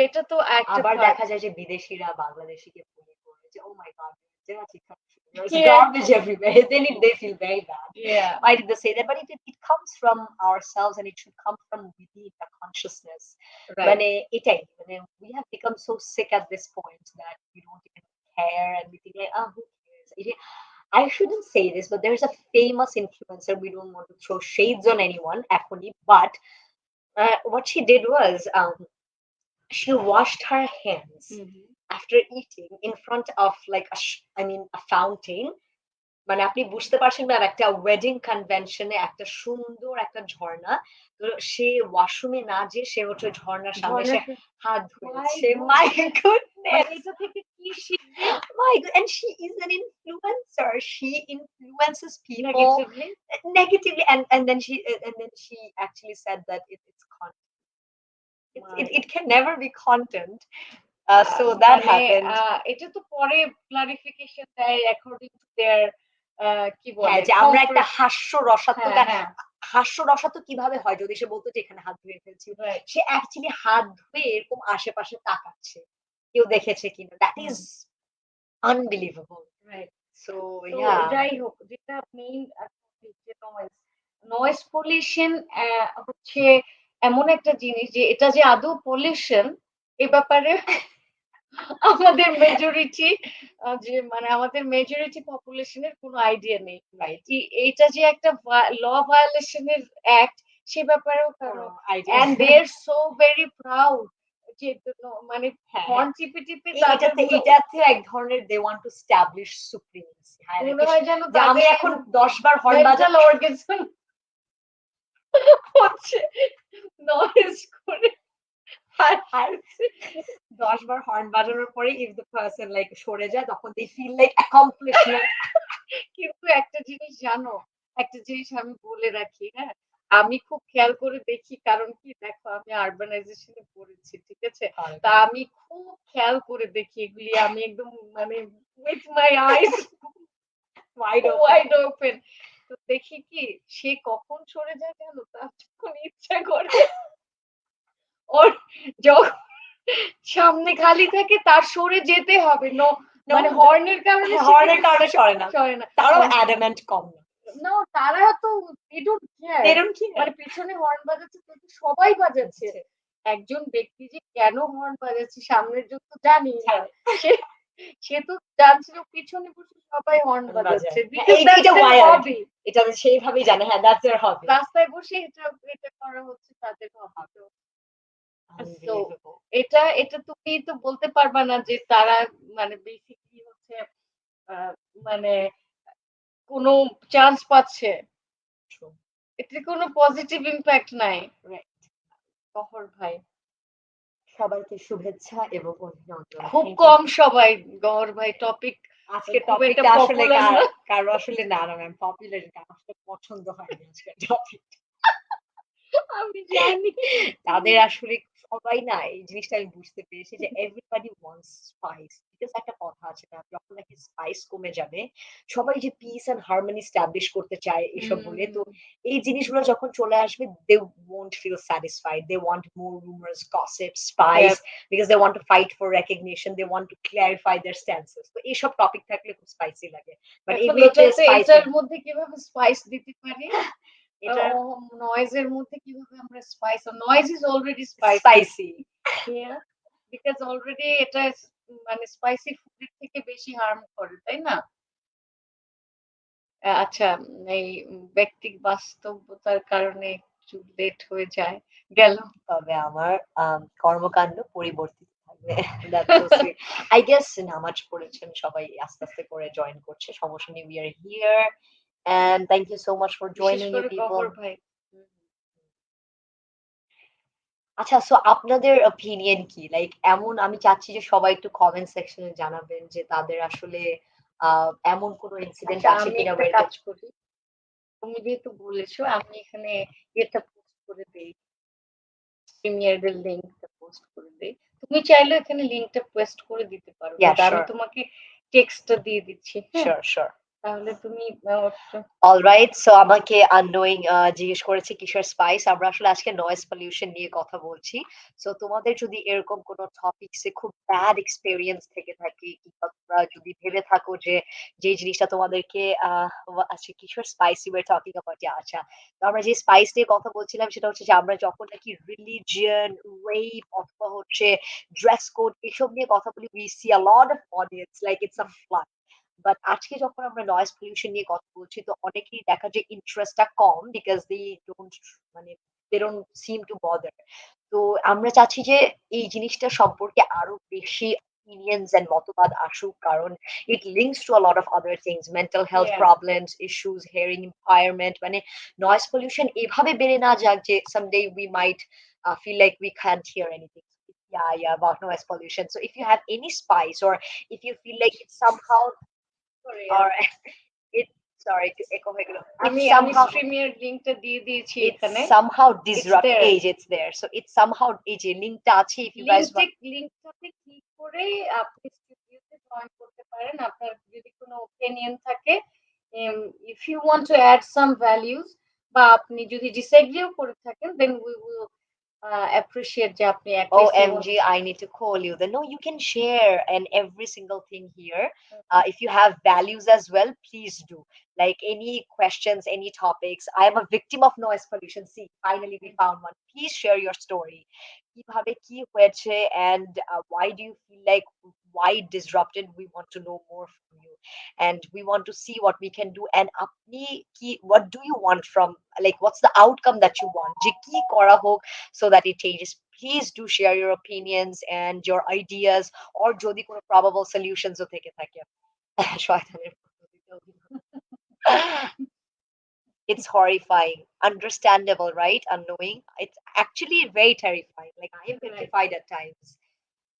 এটা তো একটা আবার পার্ট। দেখা যায় যে বিদেশীরা বাংলাদেশীকে bully করে যে, "Oh my God, there's Yeah. garbage everywhere." They feel very bad. Yeah. Why did they say that? But it comes from ourselves and it should come from within the consciousness. Right. মানে এটাই মানে we have become so sick at this point that we don't even care and we think like, "Oh, who cares?" I shouldn't say this, but there's a famous influencer. We don't want to throw shades on anyone, equally, but what she did was she washed her hands Mhm. after eating in front of like a fountain. মানে আপনি বুঝতে পারছেন ma'am একটা wedding কনভেনশনে একটা সুন্দর একটা ঝর্ণা। তো সে ওয়াশরুমে না যেয়ে সে হচ্ছে ঝর্ণার সামনে এসে ঝর্ণাতে হাত my ধুয়েছে। মাই goodness, মানে গুডনেস! এটা থেকে কি শিখবে? My god! And she is an influencer. She influences people negatively? negatively and then she actually said that it's content. My It can never be content. So that মানে happened. এটা তো পরে clarification দেয় according to their কি হ্যাঁ, বলে যে আমরা একটা কমফোর্ট। হাস্যরসাত্মক হ্যাঁ, হ্যাঁ। হাস্যরসাত্মক কিভাবে হয় যদি সে বলতো যে এখানে হাত ধুয়ে ফেলছি। রাইট। সে অ্যাকচুয়ালি হাত ধুয়ে এরকম আশেপাশে তাকাচ্ছে। কেউ দেখেছে কিনা। That hmm. is unbelievable. Right. So তো yeah. যাই হোক, যেটা মেইন যে নয়েজ, নয়েজ পলিউশন হচ্ছে এমন একটা জিনিস যে এটা যে আদৌ পলিউশন এ ব্যাপারে আমাদের মেজরিটি যে মানে আমাদের মেজরিটি পপুলেশনের কোনো আইডিয়া নেই। Right. এইটা যে একটা ল ভায়োলেশনের অ্যাক্ট সে ব্যাপারেও কারো idea. And they are so very proud যে মানে হ্যাঁ, হর্ন হ্যাঁ। চিপে টিপে তাদের এটাতে এক ধরনের they want to establish supremacy. মনে হয় যেন যে আমি তাদের এখন ১০ বার হর্ন বাজা মেন্টাল অর্গানিজম হচ্ছে নয়েজ করে আর ১০ বার হর্ন বাজানোর পরে if the person like সরে যায় তখন they feel like accomplishment. কিন্তু একটা জিনিস জানো, একটা জিনিস আমি বলে রাখি, হ্যাঁ? আমি খুব খেয়াল করে দেখি, কারণ কি দেখো আমি আরবানাইজেশন এ পড়েছি, ঠিক আছে? তা আমি খুব খেয়াল করে দেখি এগুলি, আমি একদম মানে with my eyes wide open। তো দেখি কি সে কখন সরে যায় জানো? তার যখন ইচ্ছা করে ওর যখন সামনে খালি থাকে তার সরে যেতে হবে। মানে হর্নের কারণে হর্নের কারণে সরে না। সরে না। তারও adamant কম না। না, তারা তো they don't care। They don't care. মানে পিছনে হর্ন বাজাচ্ছে তো সবাই বাজাচ্ছে। একজন ব্যক্তি যে কেন হর্ন বাজাচ্ছে সামনের জন তো জানি না। সে সে তো জানছিল পিছনে বসে সবাই হর্ন বাজাচ্ছে। because that's এটা their wired. hobby। এটা সেইভাবেই জানে, হ্যাঁ that's their hobby. রাস্তায় বসে এটা করা হচ্ছে তাদের hobby। তো Unbelievable. এটা তুমি তো বলতে পারবা না যে তারা মানে বেসিক্যালি হচ্ছে আ মানে কোনো চান্স পাচ্ছে। True. এতে কোনো পজিটিভ ইমপ্যাক্ট নাই। Right. গহর ভাই। সবাইকে শুভেচ্ছা এবং অভিনন্দন। খুব Thank you. কম সবাই গহর ভাই টপিক আজকের খুব একটা টপিকটা আসলে পপুলার না। কারো আসলে না ম্যাম পপুলার আমার আসলে পছন্দ হয়নি আজকের টপিক। আমি জানি। তাদের আসলে সবাই না এই জিনিসটা আমি বুঝতে পেরেছি যে এভরিবডি ওয়ান্টস স্পাইস। বিকজ একটা কথা আছে না, যখন নাকি স্পাইস কমে যাবে সবাই যে পিস এন্ড হারমনি এস্টাবলিশ করতে চায় এসব বলে, তো এই জিনিসগুলো যখন চলে আসবে they won't feel satisfied, they want more rumours, gossip, spice, because they want to fight for recognition, they want to clarify their stances. তো এইসব টপিক থাকলে খুব স্পাইসি লাগে, বাট এখন এগুলোতে স্পাইস এটার মধ্যে কিভাবে স্পাইস দিতে পারি? এটা নয়েজ এর মধ্যে কিভাবে আমরা spice, noise is already spicy. Yeah, because already এটা মানে স্পাইসি ফুডের থেকে বেশি হার্ম করে, তাই না? আচ্ছা, এই ব্যক্তিক বাস্তবতার কারণে একটু লেট হয়ে যায়। গেল। তবে আমার কর্মকাণ্ড পরিবর্তিত থাকবে। That's so sweet. I guess নামাজ পড়েছেন সবাই আস্তে, আস্তে করে জয়েন করছে। সমস্যা নেই, we are here and thank you so much for বিশেষ joining you করে people. গহর ভাই। আচ্ছা, সো আপনাদের ওপিনিয়ন কি? লাইক এমন আমি চাচ্ছি যে সবাই একটু কমেন্ট সেকশনে জানাবেন যে তাদের আসলে আ এমন কোন ইনসিডেন্ট আচ্ছা আছে আমি কিনা একটা where they কাজ করি। তুমি যেহেতু বলেছো আমি এখানে ইয়েটা পোস্ট করে দেই। প্রিমিয়ার এর লিংকটা পোস্ট করে দেই। তুমি চাইলে এখানে লিংকটা পেস্ট করে দিতে পারো। Yeah, কিন্তু আমি sure. তোমাকে টেক্সটটা দিয়ে দিচ্ছি। হ্যাঁ? Sure, sure. তাহলে তুমি ওটা অলরাইট, সো আমাকে আননোয়িং জিজ্ঞেস করেছে কিসের স্পাইস। আমরা আসলে আজকে নয়েজ পলিউশন নিয়ে কথা বলছি। সো তোমাদের যদি এরকম কোন টপিকস এ খুব ব্যাড এক্সপেরিয়েন্স থেকে থাকে কিংবা তোমরা যদি ভেবে থাকো যে যে জিনিসটা তোমাদেরকে আচ্ছা কিসের spice you are talking about, আচ্ছা, তো আমরা যে স্পাইস নিয়ে কথা বলছিলাম সেটা হচ্ছে যে আমরা যখন নাকি রিলিজিয়ন, রেপ অথবা হচ্ছে ড্রেস কোড এসব নিয়ে কথা বলি, we see a lot of audience like it's a flood. But আজকে যখন আমরা নয়েজ পলিউশন নিয়ে কথা বলছি তো অনেকেই দেখা যায় ইন্টারেস্টটা কম বিকজ দে ডোন্ট মানে they don't seem to bother. তো আমরা চাচ্ছি যে এই জিনিসটা সম্পর্কে আরো বেশি opinions and মতবাদ আসুক, কারণ it links to a lot of other things, mental health yeah. problems, issues, hearing impairment, মানে noise pollution এভাবে বেড়ে না যাক যে someday we might feel like we can't hear anything. Yeah, about noise pollution. So if you have any spice or if you feel like it's somehow Sorry, or it sorry to echo হয়ে গেল, আমি it's আমি somehow স্ট্রিমের লিংকটা দিয়ে দিয়েছি it's এখানে। somehow It's disrupt there. age it's there, so it's somehow এই যে লিংকটা আছে if you guys want. লিংকটাতে ক্লিক করে আপনি স্টুডিওতে জয়েন করতে পারেন। আপনার যদি কোনো ওপিনিয়ন থাকে, if you want to add some values বা আপনি যদি ডিসএগ্রিও করে থাকেন then we will appreciate যে আপনি at least you want OMG, I need to call you. Then no, you can share and every single thing here. If you have values as well, please do. Like any questions, any topics. I am a victim of noise pollution. See, finally we found one. Please share your story. কিভাবে কি হয়েছে and why do you feel like why it disrupted? We want to know more from you and we want to see what we can do. And আপনি কি what do you want from, like what's the outcome that you want? যে কি করা হোক so that it changes. Please do share your opinions and your ideas or যদি কোনো probable solutions ও থেকে থাকে। শয়তানের পদ্ধতিতেও কিন্তু। It's horrifying, understandable, right? Unknowing. It's actually very terrifying. Like I am petrified at times.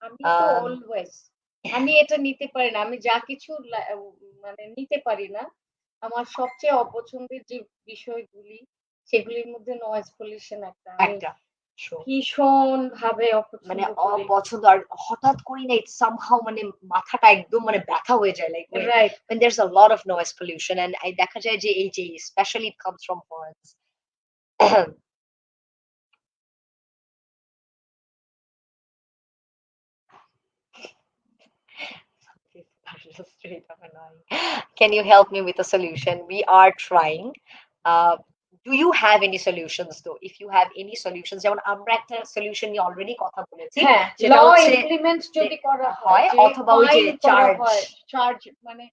আমি তো Um, অলওয়েজ আমি এটা নিতে পারি না। আমি যা কিছু মানে নিতে পারি না। আমার সবচেয়ে অপছন্দের যে বিষয়গুলি সেগুলির মধ্যে নয়েজ পলিউশন একটা। আমি একটা Sure. ভীষণভাবে মানে অপছন্দ করি। অপছন্দ আর হঠাৎ করি না it's somehow মানে মাথাটা একদম মানে ব্যথা হয়ে যায় like right. when there's a lot of noise pollution and দেখা যায় যে এই যে especially it comes from horns. Just straight up annoying. Can you help me with a solution? We are trying. Do you have any solutions though? If you have any solutions, যেমন আমরা একটা solution নিয়ে already কথা বলেছি হ্যাঁ, ল যেটা হচ্ছে implement যদি করা হয় হয় যে অথবা ওই যে ফাইন করা চার্জ। হয়, চার্জ মানে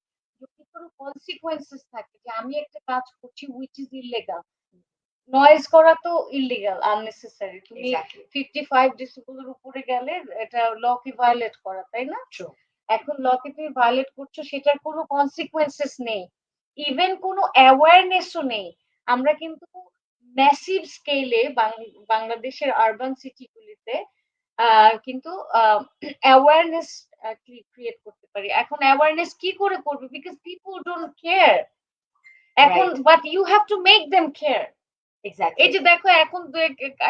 যদি কোনো কনসিকুয়েন্সেস থাকে যে আমি একটা কাজ করছি which is illegal. নয়েজ করা তো ইল্লিগাল, আননেসেসারি। তুমি Exactly. 55 ডেসিবেল এর উপরে গেলে এটা ল কে ভায়োলেট করা, তাই না? True. এখন ল কে তুমি ভায়োলেট করছো সেটার কোনো কনসিকুয়েন্সেস নেই। ইভেন কোনো অ্যাওয়ারনেসও নেই। আমরা কিন্তু ম্যাসিভ স্কেলে বাংলাদেশের আরবান সিটি গুলিতে কিন্তু অ্যাওয়ারনেস ক্রিয়েট করতে পারি। এখন অ্যাওয়ারনেস কি করে করবে? Because people don't care. এখন Right. But you have to make them care. Exactly. এই যে দেখো এখন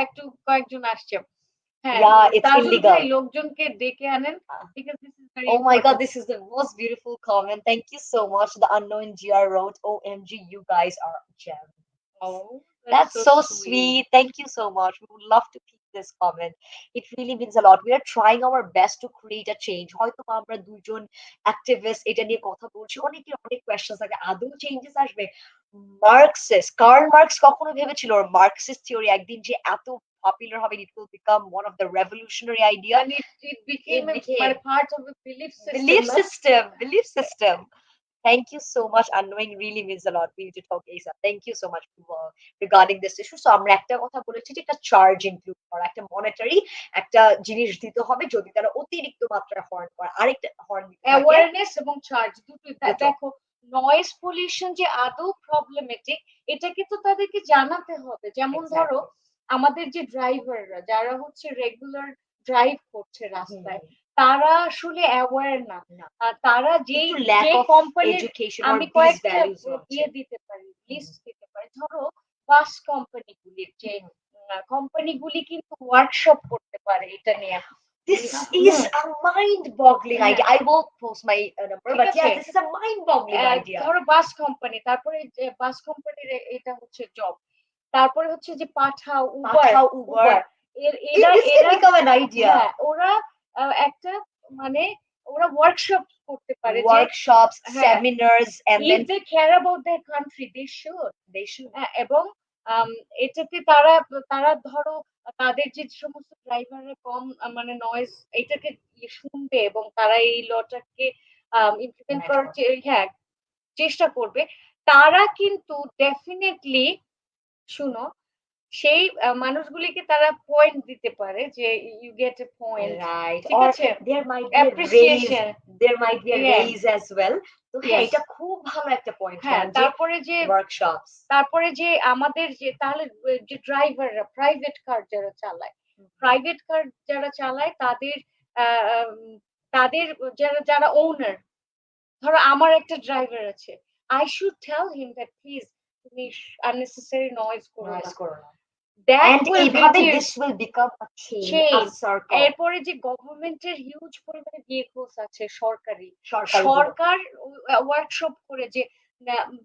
একটু কয়েকজন আসছে। হ্যাঁ, Yeah, it's তাজুল illegal. ভাই লোকজনকে ডেকে আনেন because this is very Oh my God, important. this is the most beautiful comment. Thank you so much. The unknown GR wrote, OMG, you guys are gems. Oh, That's so sweet. Thank you so much. We would love to keep this comment. It really means a lot. We are trying our best to create a change. হয়তো বা আমরা দুজন activist এটা নিয়ে কথা বলছি। অনেকের অনেক questions থাকে। আদৌ changes আসবে? কার্ল মার্কস কখনো ভেবেছিল ওর মার্কসিস্ট থিওরি একদিন যে এত popular হবে it will become one of the revolutionary idea? And it became It became part of a belief system. belief system. Thank you so much. Unknowing really means a lot. We need to talk ASAP. Thank you so much regarding this issue. So আমরা একটা কথা বলেছি যে একটা charge include করা, একটা monetary একটা জিনিস দিতে হবে যদি তারা অতিরিক্ত মাত্রায় হর্ন করে। আরেকটা হর্ন দিতে থাকে অ্যাওয়ারনেস এবং চার্জ দুটোই। দুটো। দেখো নয়েজ পলিউশন যে আদৌ প্রবলেমেটিক এটাকে তো তাদেরকে জানাতে হবে। যেমন ধরো এক্স্যাক্টলি। আমাদের যে ড্রাইভাররা যারা হচ্ছে রেগুলার ড্রাইভ করছে হুম, রাস্তায়, হুম। তারা আসলে অ্যাওয়ার না। না, তারা একটু ল্যাক যে অফ কোম্পানির এডুকেশন অর আমি দিস কয়েকটা ভ্যালুস আছে। দিয়ে দিতে পারি, হুম, লিস্ট দিতে পারি। ধরো বাস কোম্পানিগুলির যে হুম। কোম্পানিগুলি কিন্তু ওয়ার্কশপ করতে পারে এটা নিয়ে। This hmm, is a mind-boggling হ্যাঁ, idea. I will post my number, ঠিক but আছে। yeah, this is a mind-boggling idea. ধরো বাস কোম্পানি, তারপরে যে বাস কোম্পানির এটা হচ্ছে জব। তারপরে হচ্ছে যে পাঠাও, উবার, পাঠাও, Uber. উবার এরা This can এরা become an idea. হ্যাঁ, ওরা একটা মানে ওরা ওয়ার্কশপ করতে পারে যে Workshops, হ্যাঁ, seminars, and if then they care about their country they should। they should. এবং আম, এটাতে তারা তারা ধরো তাদের যে সমস্ত ড্রাইভাররা কম মানে নয়েজ এটাকে শুনবে এবং তারা এই লটাকে ইমপ্লিমেন্ট করার হ্যাঁ চেষ্টা করবে, তারা কিন্তু ডেফিনেটলি শুনো সেই মানুষগুলিকে তারা পয়েন্ট দিতে পারে যে you get a point, Right. ঠিক Or আছে, there might be a raise. Appreciation. There might be a Yeah. raise as well. তো হ্যাঁ, Yes. এটা খুব ভালো একটা পয়েন্ট হ্যাঁ, যে তারপরে যে workshops. তারপরে যে আমাদের যে তাহলে যে ড্রাইভাররা প্রাইভেট কার যারা চালায়, প্রাইভেট কার যারা চালায় তাদের আহ, উম, তাদের যারা যারা ওনার, ধরো আমার একটা ড্রাইভার আছে, I should tell him that please তুমি আননেসেসারি নয়েজ করো না। Noise করো না। দ্যাট And উইল এইভাবে reduce this will become a chain, a chain. circle. এরপরে যে গভর্নমেন্টের হিউজ পরিমাণে ভেহিকলস আছে সরকারি, সরকারি সরকার ওয়ার্কশপ করে যে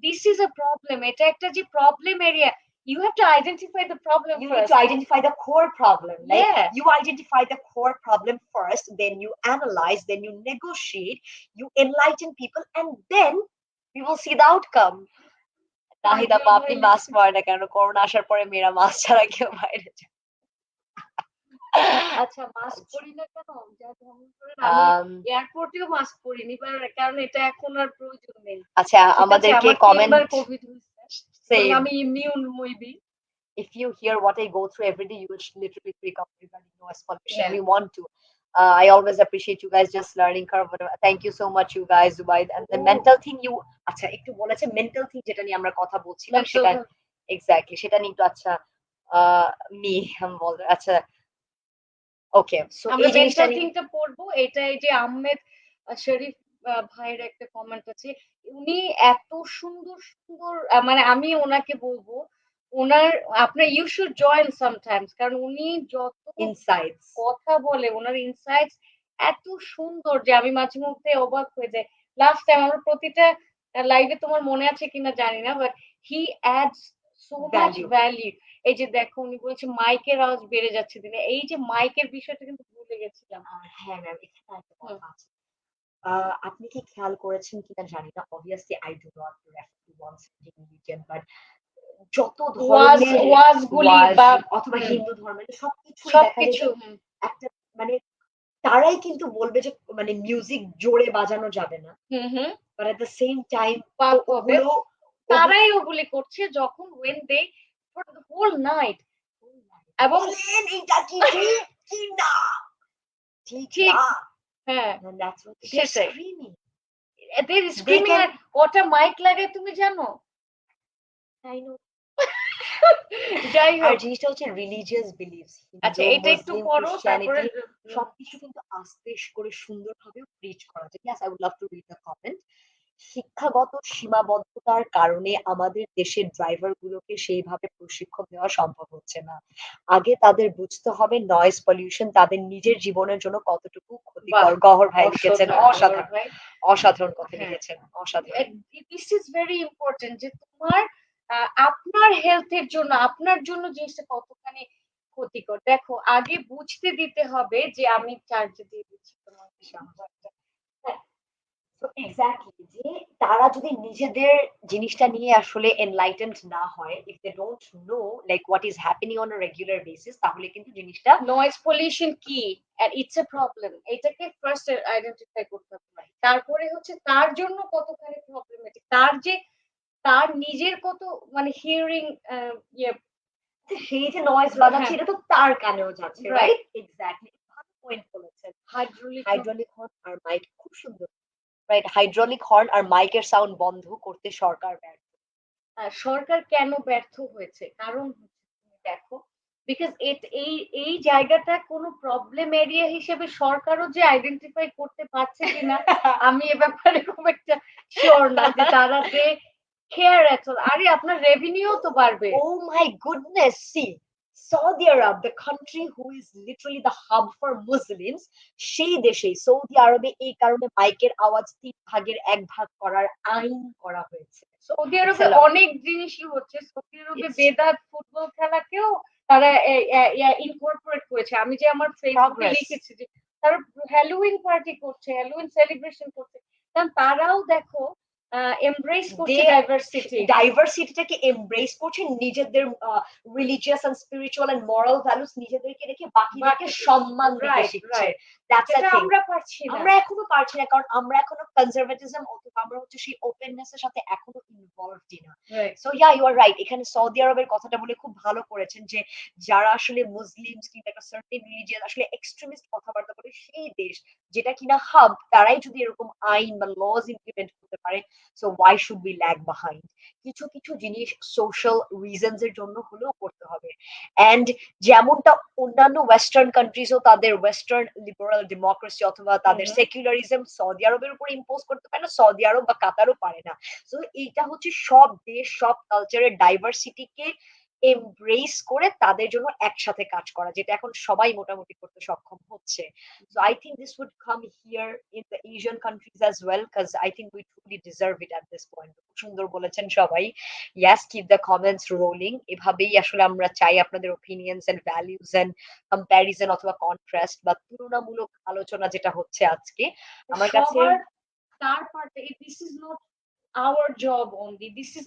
দিস ইজ আ প্রবলেম, এটা একটা যে problem area, you have to identify the problem You need first. to identify the core problem. Like Yeah. you identify the core problem first, then you analyze, then you negotiate, you enlighten people, and then we will see the outcome. Nahida আপা, আপনি mask পরে না কেন? Corona আসার পরে মেয়েরা mask ছাড়া কেউ বাইরে যায়। আচ্ছা মাস্ক পরি না কেন? যা ভ্রমণ করেন আমি Um, এয়ারপোর্টেও মাস্ক পরিনি, কারণ এটা এখন আর প্রয়োজন নেই। আচ্ছা, ঠিক আছে, আমাদেরকে আমার কমেন্ট তিনবার কোভিড হয়েছে এবং same. আমি immune maybe. If you hear what I go through every day, you will literally freak out regarding noise pollution. Yeah. We want to. I always appreciate you guys just learning curve. Thank you so much, you guys. Zubaid. And the Oh. mental thing, you আচ্ছা একটু বলেছে mental thing যেটা নিয়ে আমরা কথা বলছিলাম সেটা exactly সেটা নিয়ে একটু আচ্ছা মি আমি বল আচ্ছা ওকে সো আমরা এই জিনিসটা মেন্টাল থিংটা পড়বো। এটা এই যে আহমেদ শরীফ ভাইয়ের একটা কমেন্ট আছে, উনি এত সুন্দর সুন্দর মানে আমি ওনাকে বলবো ওনার আপনার ইউ শুড জয়েন সামটাইমস, কারণ উনি যত ইনসাইটস কথা বলে ওনার ইনসাইটস এত সুন্দর যে আমি মাঝে মধ্যে অবাক হয়ে যাই। লাস্ট টাইম আমার প্রতিটা লাইভে তোমার মনে আছে কিনা জানি না, but he ads so much Value. Value. এই যে দেখো উনি বলছে মাইকের আওয়াজ বেড়ে যাচ্ছে দিনে, এই যে মাইকের বিষয়টা কিন্তু ভুলে গেছিলাম। হ্যাঁ ম্যাম, এখানে একটা কথা আছে। আপনি কি খেয়াল করেছেন কিনা জানি না, obviously I do not refer to one specific religion, but যত ধর্মের ওয়াজগুলি ওয়াজ বা অথবা হিন্দু ধর্মের সবকিছু দেখা যায় সবকিছু যে একটা মানে তারাই কিন্তু বলবে যে মানে মিউজিক জোরে বাজানো যাবে না, but at the same time ওগুলো তারাই ওগুলি করছে যখন when they for the whole night এবং বলেন এটা কি ঠিক কি না ঠিক ঠিক না, হ্যাঁ and that's what they're সেটাই screaming. they're screaming can- আর কটা মাইক লাগে তুমি জানো? I know. যাই আর হোক, জিনিসটা হচ্ছে রিলিজিয়াস বিলিভস, আচ্ছা এটা একটু পড়ো তারপরে সবকিছু কিন্তু আস্তে করে সুন্দরভাবে প্রিচ করা যায়। Yes, I would love to read the comment. শিক্ষাগত সীমাবদ্ধতার কারণে আমাদের দেশের ড্রাইভার গুলোকে সেইভাবে প্রশিক্ষণ দেওয়া সম্ভব হচ্ছে না। আগে তাদের বুঝতে হবে নয়েজ পলিউশন তাদের নিজের জীবনের জন্য কতটুকু ক্ষতিকর। গহর ভাই লিখেছেন, অসাধারণ অসাধারণ কথা লিখেছেন, অসাধারণ। দিস ইজ ভেরি ইম্পর্টেন্ট যে তোমার আপনার হেলথের জন্য আপনার জন্য জিনিসটা কতখানি ক্ষতিকর। দেখো আগে বুঝতে দিতে হবে যে আমি চার্জে দিয়ে দিচ্ছি তোমাকে সামনে। So exactly যে তারা যদি নিজেদের জিনিসটা নিয়ে আসলে enlightened না হয়, if they don't know like what is happening on a regular basis, তাহলে কিন্তু জিনিসটা নয়েজ পলিউশন কি and it's a problem, এটাকে ফার্স্ট আইডেন্টিফাই করতে হবে। তারপরে হচ্ছে তার জন্য কতখানি প্রবলেম তার যে তার নিজের কত মানে হিয়ারিং ইয়ে সেই যে নয়েজ বানাচ্ছে হ্যাঁ এটা তো তার কানেও যাচ্ছে, রাইট রাইট? এক্স্যাক্টলি, ভালো পয়েন্ট বলেছেন। হাইড্রোলিক হাইড্রোলিক হর্ন আর মাইক খুব সুন্দর, রাইট? হাইড্রোলিক হর্ন আর মাইকের সাউন্ড বন্ধ করতে সরকার ব্যর্থ। সরকার কেন ব্যর্থ হয়েছে? কারণ হচ্ছে তুমি দেখো বিকজ এই এই জায়গাটা কোনো প্রবলেম এরিয়া হিসেবে সরকারও যে আইডেন্টিফাই করতে পারছে কিনা আমি এ ব্যাপারে খুব একটা শিওর না যে তারা যে কেয়ার এত আরে আপনার রেভিনিউ তো বাড়বে Oh my goodness, see, Saudi Arab, the country who is literally the hub for Muslims, সেই দেশে সৌদি আরবে এই কারণে মাইকের আওয়াজ 3 ভাগের 1 ভাগ করার আইন করা হয়েছে। সৌদি It's আরবে a law. অনেক জিনিসই হচ্ছে সৌদি আরবে It's বেদাত ফুটবল খেলাকেও তারা ইনকর্পোরেট করেছে আমি যে আমার ফেসবুকে progress. লিখেছি যে তারা হ্যালোউইন পার্টি করছে হ্যালোউইন সেলিব্রেশন করছে কারণ তারাও দেখো এমব্রেস করছে They ডাইভার্সিটি ডাইভার্সিটিটাকে এমব্রেস করছে, নিজেদের religious and spiritual and moral values নিজেদেরকে রেখে বাকিদেরকে সম্মান দিতে রাইট শিখছে। রাইট দ্যাটস আ যেটা থিং। আমরা পারছি না আমরা এখনো পারছি না, কারণ আমরা এখনো কনজারভেটিজম অথবা আমরা হচ্ছে সেই ওপেননেস এর সাথে এখনো ইনভলভড না। Right so yeah, you are right. এখানে সৌদি আরবের কথাটা বলে খুব ভালো করেছেন যে যারা আসলে মুসলিমস কিংবা একটা সার্টেন রিলিজিয়ান আসলে এক্সট্রিমিস্ট কথাবার্তা বলে সেই দেশ যেটা কিনা হাব, তারাই যদি এরকম আইন বা লজ ইমপ্লিমেন্ট করতে পারে, so why should be lag behind? কিছু কিছু জিনিস সোশ্যাল রিজনস এর জন্য হলেও করতে হবে। এন্ড যেমনটা অন্যান্য ওয়েস্টার্ন কান্ট্রিজও তাদের ওয়েস্টার্ন লিবারাল ডেমোক্রেসি অথবা তাদের সেকুলারিজম সৌদি আরবের উপর ইম্পোজ করতে পারে না, সৌদি আরব বা কাতারও পারে না। সো এইটা হচ্ছে সব দেশ সব কালচারের ডাইভার্সিটিকে এমব্রেস করে তাদের জন্য একসাথে কাজ করা, যেটা এখন সবাই মোটামুটি করতে সক্ষম হচ্ছে। So I think this would come here in the Asian countries as well, because I think we truly deserve it at this point. খুব সুন্দর বলেছেন সবাই। Yes, keep the comments rolling. এভাবেই আসলে আমরা চাই আপনাদের opinions and values and comparison অথবা contrast বা তুলনামূলক আলোচনা যেটা হচ্ছে আজকে আমার কাছে। সবার তার পার্টে this is not our job only this is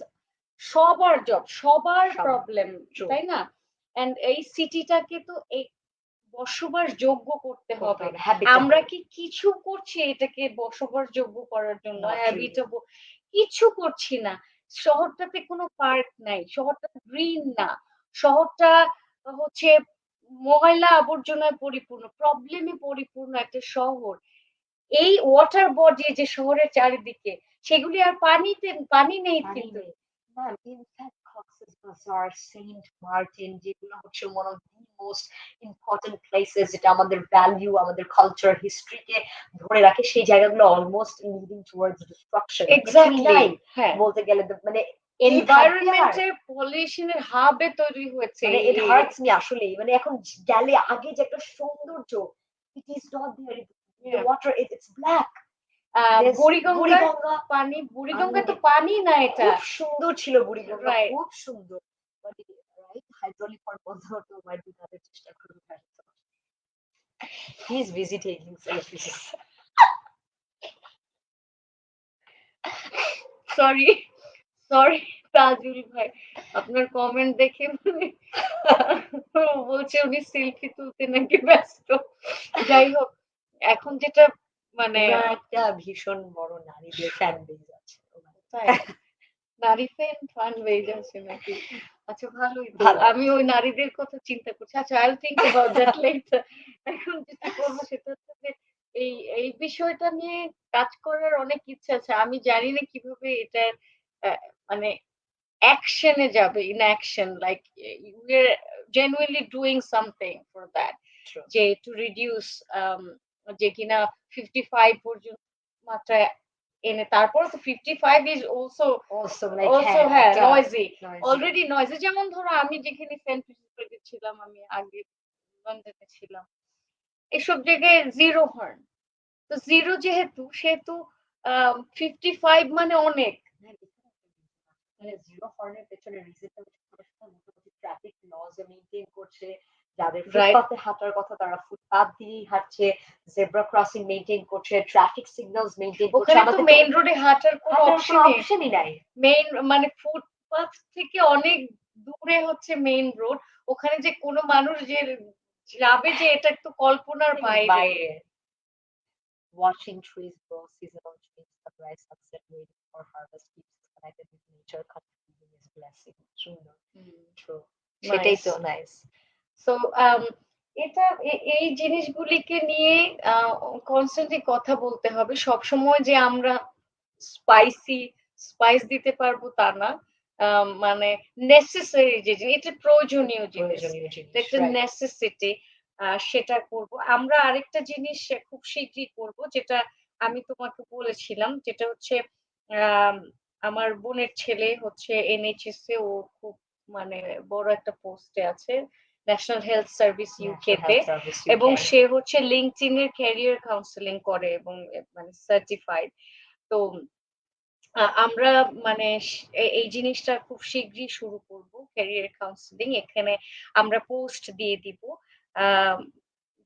সবার জব সবার সবার, প্রবলেম true, তাই না এন্ড এই সিটিটাকে তো এই বসবাস যোগ্য করতে হবে habitable, আমরা কি কিছু করছি এটাকে বসবাস যোগ্য করার জন্য not really. হ্যাবিটেবল কিছু করছি না শহরটাতে কোনো পার্ক নাই শহরটা গ্রিন না শহরটা হচ্ছে ময়লা আবর্জনায় পরিপূর্ণ প্রবলেমে পরিপূর্ণ একটা শহর এই ওয়াটার বডি যে শহরের চারিদিকে সেগুলি আর পানি নেই পানি কিন্তু নেই। ম্যাম, ইনফ্যাক্ট কক্সেস বাজার, সেন্ট মার্টিন যেগুলো হচ্ছে one of the most important places, যেটা আমাদের ভ্যালু, আমাদের কালচার, হিস্ট্রিকে ধরে রাখে, সেই জায়গাগুলো almost leading towards destruction. Exactly হ্যাঁ বলতে গেলে মানে এনভায়রনমেন্টের পলিউশনের হাবে তৈরি হয়েছে মানে ইট হার্টস মি আসলেই। মানে এখন গেলে আগে যে একটা সৌন্দর্য, it is not there. The water it's black. Buriganga পানি বুড়িগঙ্গা তো পানি না এটা খুব সুন্দর ছিল বুড়িগঙ্গা, Right. খুব সুন্দর। মানে রাইট, হাইড্রোলিক পাম্প বন্ধ হতো, মাইট বি তাদের চেষ্টা করবে হয়তো। He is busy taking selfish. Sorry sorry Tajul ভাই আপনার কমেন্ট দেখে মানে বলছে উনি সেলফি তুলতে নাকি ব্যস্ত যাই হোক এখন যেটা মানে একটা ভীষণ বড় নারীদের ফ্যান বেজ আছে। তাই নারী ফান বেজ আছে নাকি আচ্ছা ভালোই তো ভালো। আমি ওই নারীদের কথা চিন্তা করছি আচ্ছা I think about that letter এখন যেটা করবো সেটা হচ্ছে যে এই এই বিষয়টা নিয়ে কাজ করার অনেক ইচ্ছা আছে আমি জানি না কিভাবে এটা মানে অ্যাকশনে যাবে in action like we are genuinely doing something for that True. যে টু রিডিউস যে কিনা 55 পর্যন্ত মাত্রায় এনে তারপর তো 55 is also Also like also হ্যাঁ একটা নয়েজি noisy। অলরেডি নয়েজি যেমন ধরো আমি যেখানে সেন্ট পিটার্সবার্গে ছিলাম আমি আগে লন্ডনে ছিলাম এসব জায়গায় জিরো হর্ন তো জিরো যেহেতু সেহেতু 55 মানে অনেক মানে জিরো হর্নের পেছনে রিজনটা হচ্ছে মোটামুটি ট্রাফিক লজ মেইনটেইন করছে, যাদের ফুটপাতে হাঁটার কথা তারা ফুটপাত দিয়েই হাঁটছে, জেব্রা ক্রসিং মেইনটেইন করছে, ট্রাফিক সিগন্যালস মেইনটেইন করছে। ওখানে তো আমাদের মেইন রোডে হাঁটার কোনো অপশনই নাই। মেইন মানে ফুটপাথ থেকে অনেক দূরে হচ্ছে মেইন রোড ওখানে যে কোনো মানুষ যে যাবে যে এটা একটু কল্পনার বাইরে বাইরে Watching trees grow, seasonal change, sunrise, sunset, waiting for harvest keeps us connected with nature. Contributing is blessing. সুন্দর, true. সেটাই নাইস। তো নাইস। সো এটা এই জিনিসগুলিকে নিয়ে কনস্ট্যান্টলি কথা বলতে হবে। সবসময় যে আমরা স্পাইসি স্পাইস দিতে পারবো তা না। মানে নেসেসারি যে জিনিস, এটা প্রয়োজনীয় জিনিস। প্রয়োজনীয় জিনিস, একটা রাইট। নেসেসিটি, সেটা করব। আমরা আরেকটা জিনিস খুব শীঘ্রই করব, যেটা আমি তোমাকে বলেছিলাম, যেটা হচ্ছে আম আমার বোনের ছেলে হচ্ছে NHS এ, ও খুব মানে বড় একটা পোস্টে আছে। National health service UK national তে। হেলথ সার্ভিস এবং ইউকে। সে হচ্ছে LinkedIn এর ক্যারিয়ার কাউন্সেলিং করে এবং মানে সার্টিফাইড। তো আমরা মানে এই জিনিসটা খুব শীঘ্রই শুরু করব, ক্যারিয়ার কাউন্সেলিং। এখানে আমরা পোস্ট দিয়ে দিব। আম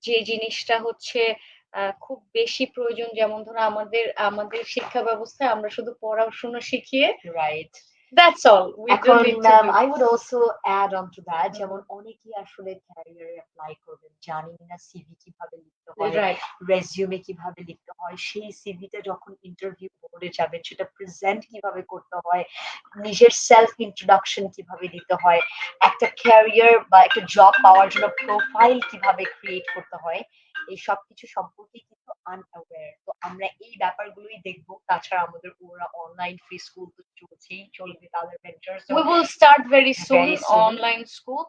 যে জিনিসটা হচ্ছে খুব বেশি প্রয়োজন, যেমন ধরো আমাদের শিক্ষা ব্যবস্থায় আমরা শুধু পড়াশোনা শিখিয়ে, right. That's all, we don't এখন need to do. I would also add on to that, hmm, যেমন অনেকেই আসলে ক্যারিয়ারে অ্যাপ্লাই করবেন, জানেন না সিভি কিভাবে লিখতে হয়, রাইট। রেজিউমে কিভাবে লিখতে হয়, সেই সিভিটা যখন ইন্টারভিউ বোর্ডে যাবেন সেটা প্রেজেন্ট কিভাবে করতে হয়, নিজের সেলফ ইন্ট্রোডাকশন কিভাবে দিতে হয়, একটা ক্যারিয়ার বা একটা জব পাওয়ার জন্য প্রোফাইল কিভাবে ক্রিয়েট করতে হয়, এই সবকিছু সম্পর্কে কিন্তু আনঅ্যাওয়্যার। তো আমরা এই ব্যাপারগুলোই দেখবো। তাছাড়া আমাদের ওরা অনলাইন ফ্রি স্কুল তো চলছেই, চলবে তাদের ventures We will start very soon very soon. online school.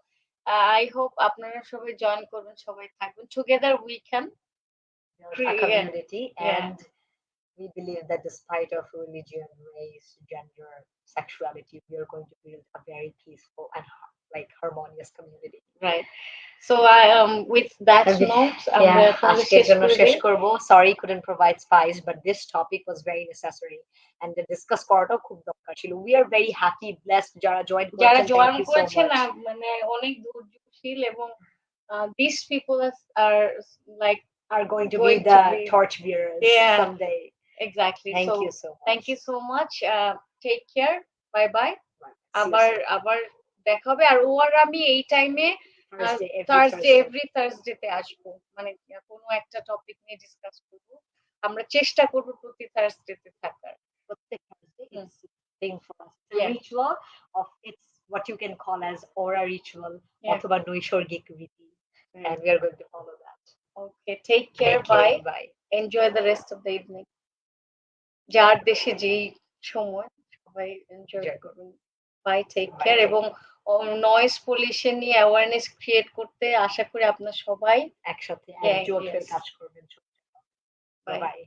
I hope আপনারা সবাই জয়েন করবেন, সবাই থাকবেন। Together we can Build a create. community, Yeah, and we believe that despite of religion, race, gender, sexuality, we are going to build a very peaceful and like harmonious community. right. So with that note, আমরা Yeah, তাহলে আজকের শেষ জন্য করে শেষ দেই। করব। Sorry couldn't provide spice, but this topic was very necessary and the discuss করাটাও খুব দরকার ছিল। We are very happy, blessed যারা জয়েন যারা করেছেন, thank জয়েন you so করেছেন much. মানে অনেক ধৈর্যশীল, এবং these people are like Are going to be going to the be, torch bearers yeah, someday. exactly. Thank So you so much. thank you so much. Take care. Bye bye. Bye. See you আবার soon. আবার দেখা হবে। আর ও আর আমি এই টাইমে Thursday, every Thursday, Thursday. Every Thursday তে আসবো। মানে কোনো একটা টপিক নিয়ে ডিসকাস করব। আমরা চেষ্টা করব প্রতি থার্সডে তে থাকার। প্রত্যেক Thursday, hmm, it's a thing for us. It's a yeah, ritual of, it's what you can call as aura ritual yeah. অথবা নৈসর্গিক রীতি, and we are going to follow that. Okay, take care. Take care. Bye. Bye. Enjoy the rest of the evening. যার দেশে যেই সময়, সবাই enjoy Enjoy. করবেন। Bye, take Bye. Care. Take এবং noise pollution নিয়ে অ্যাওয়ারনেস ক্রিয়েট করতে আশা করি আপনার সবাই একসাথে Yeah, একজোট হয়ে yes. কাজ করবেন। Bye. বাই।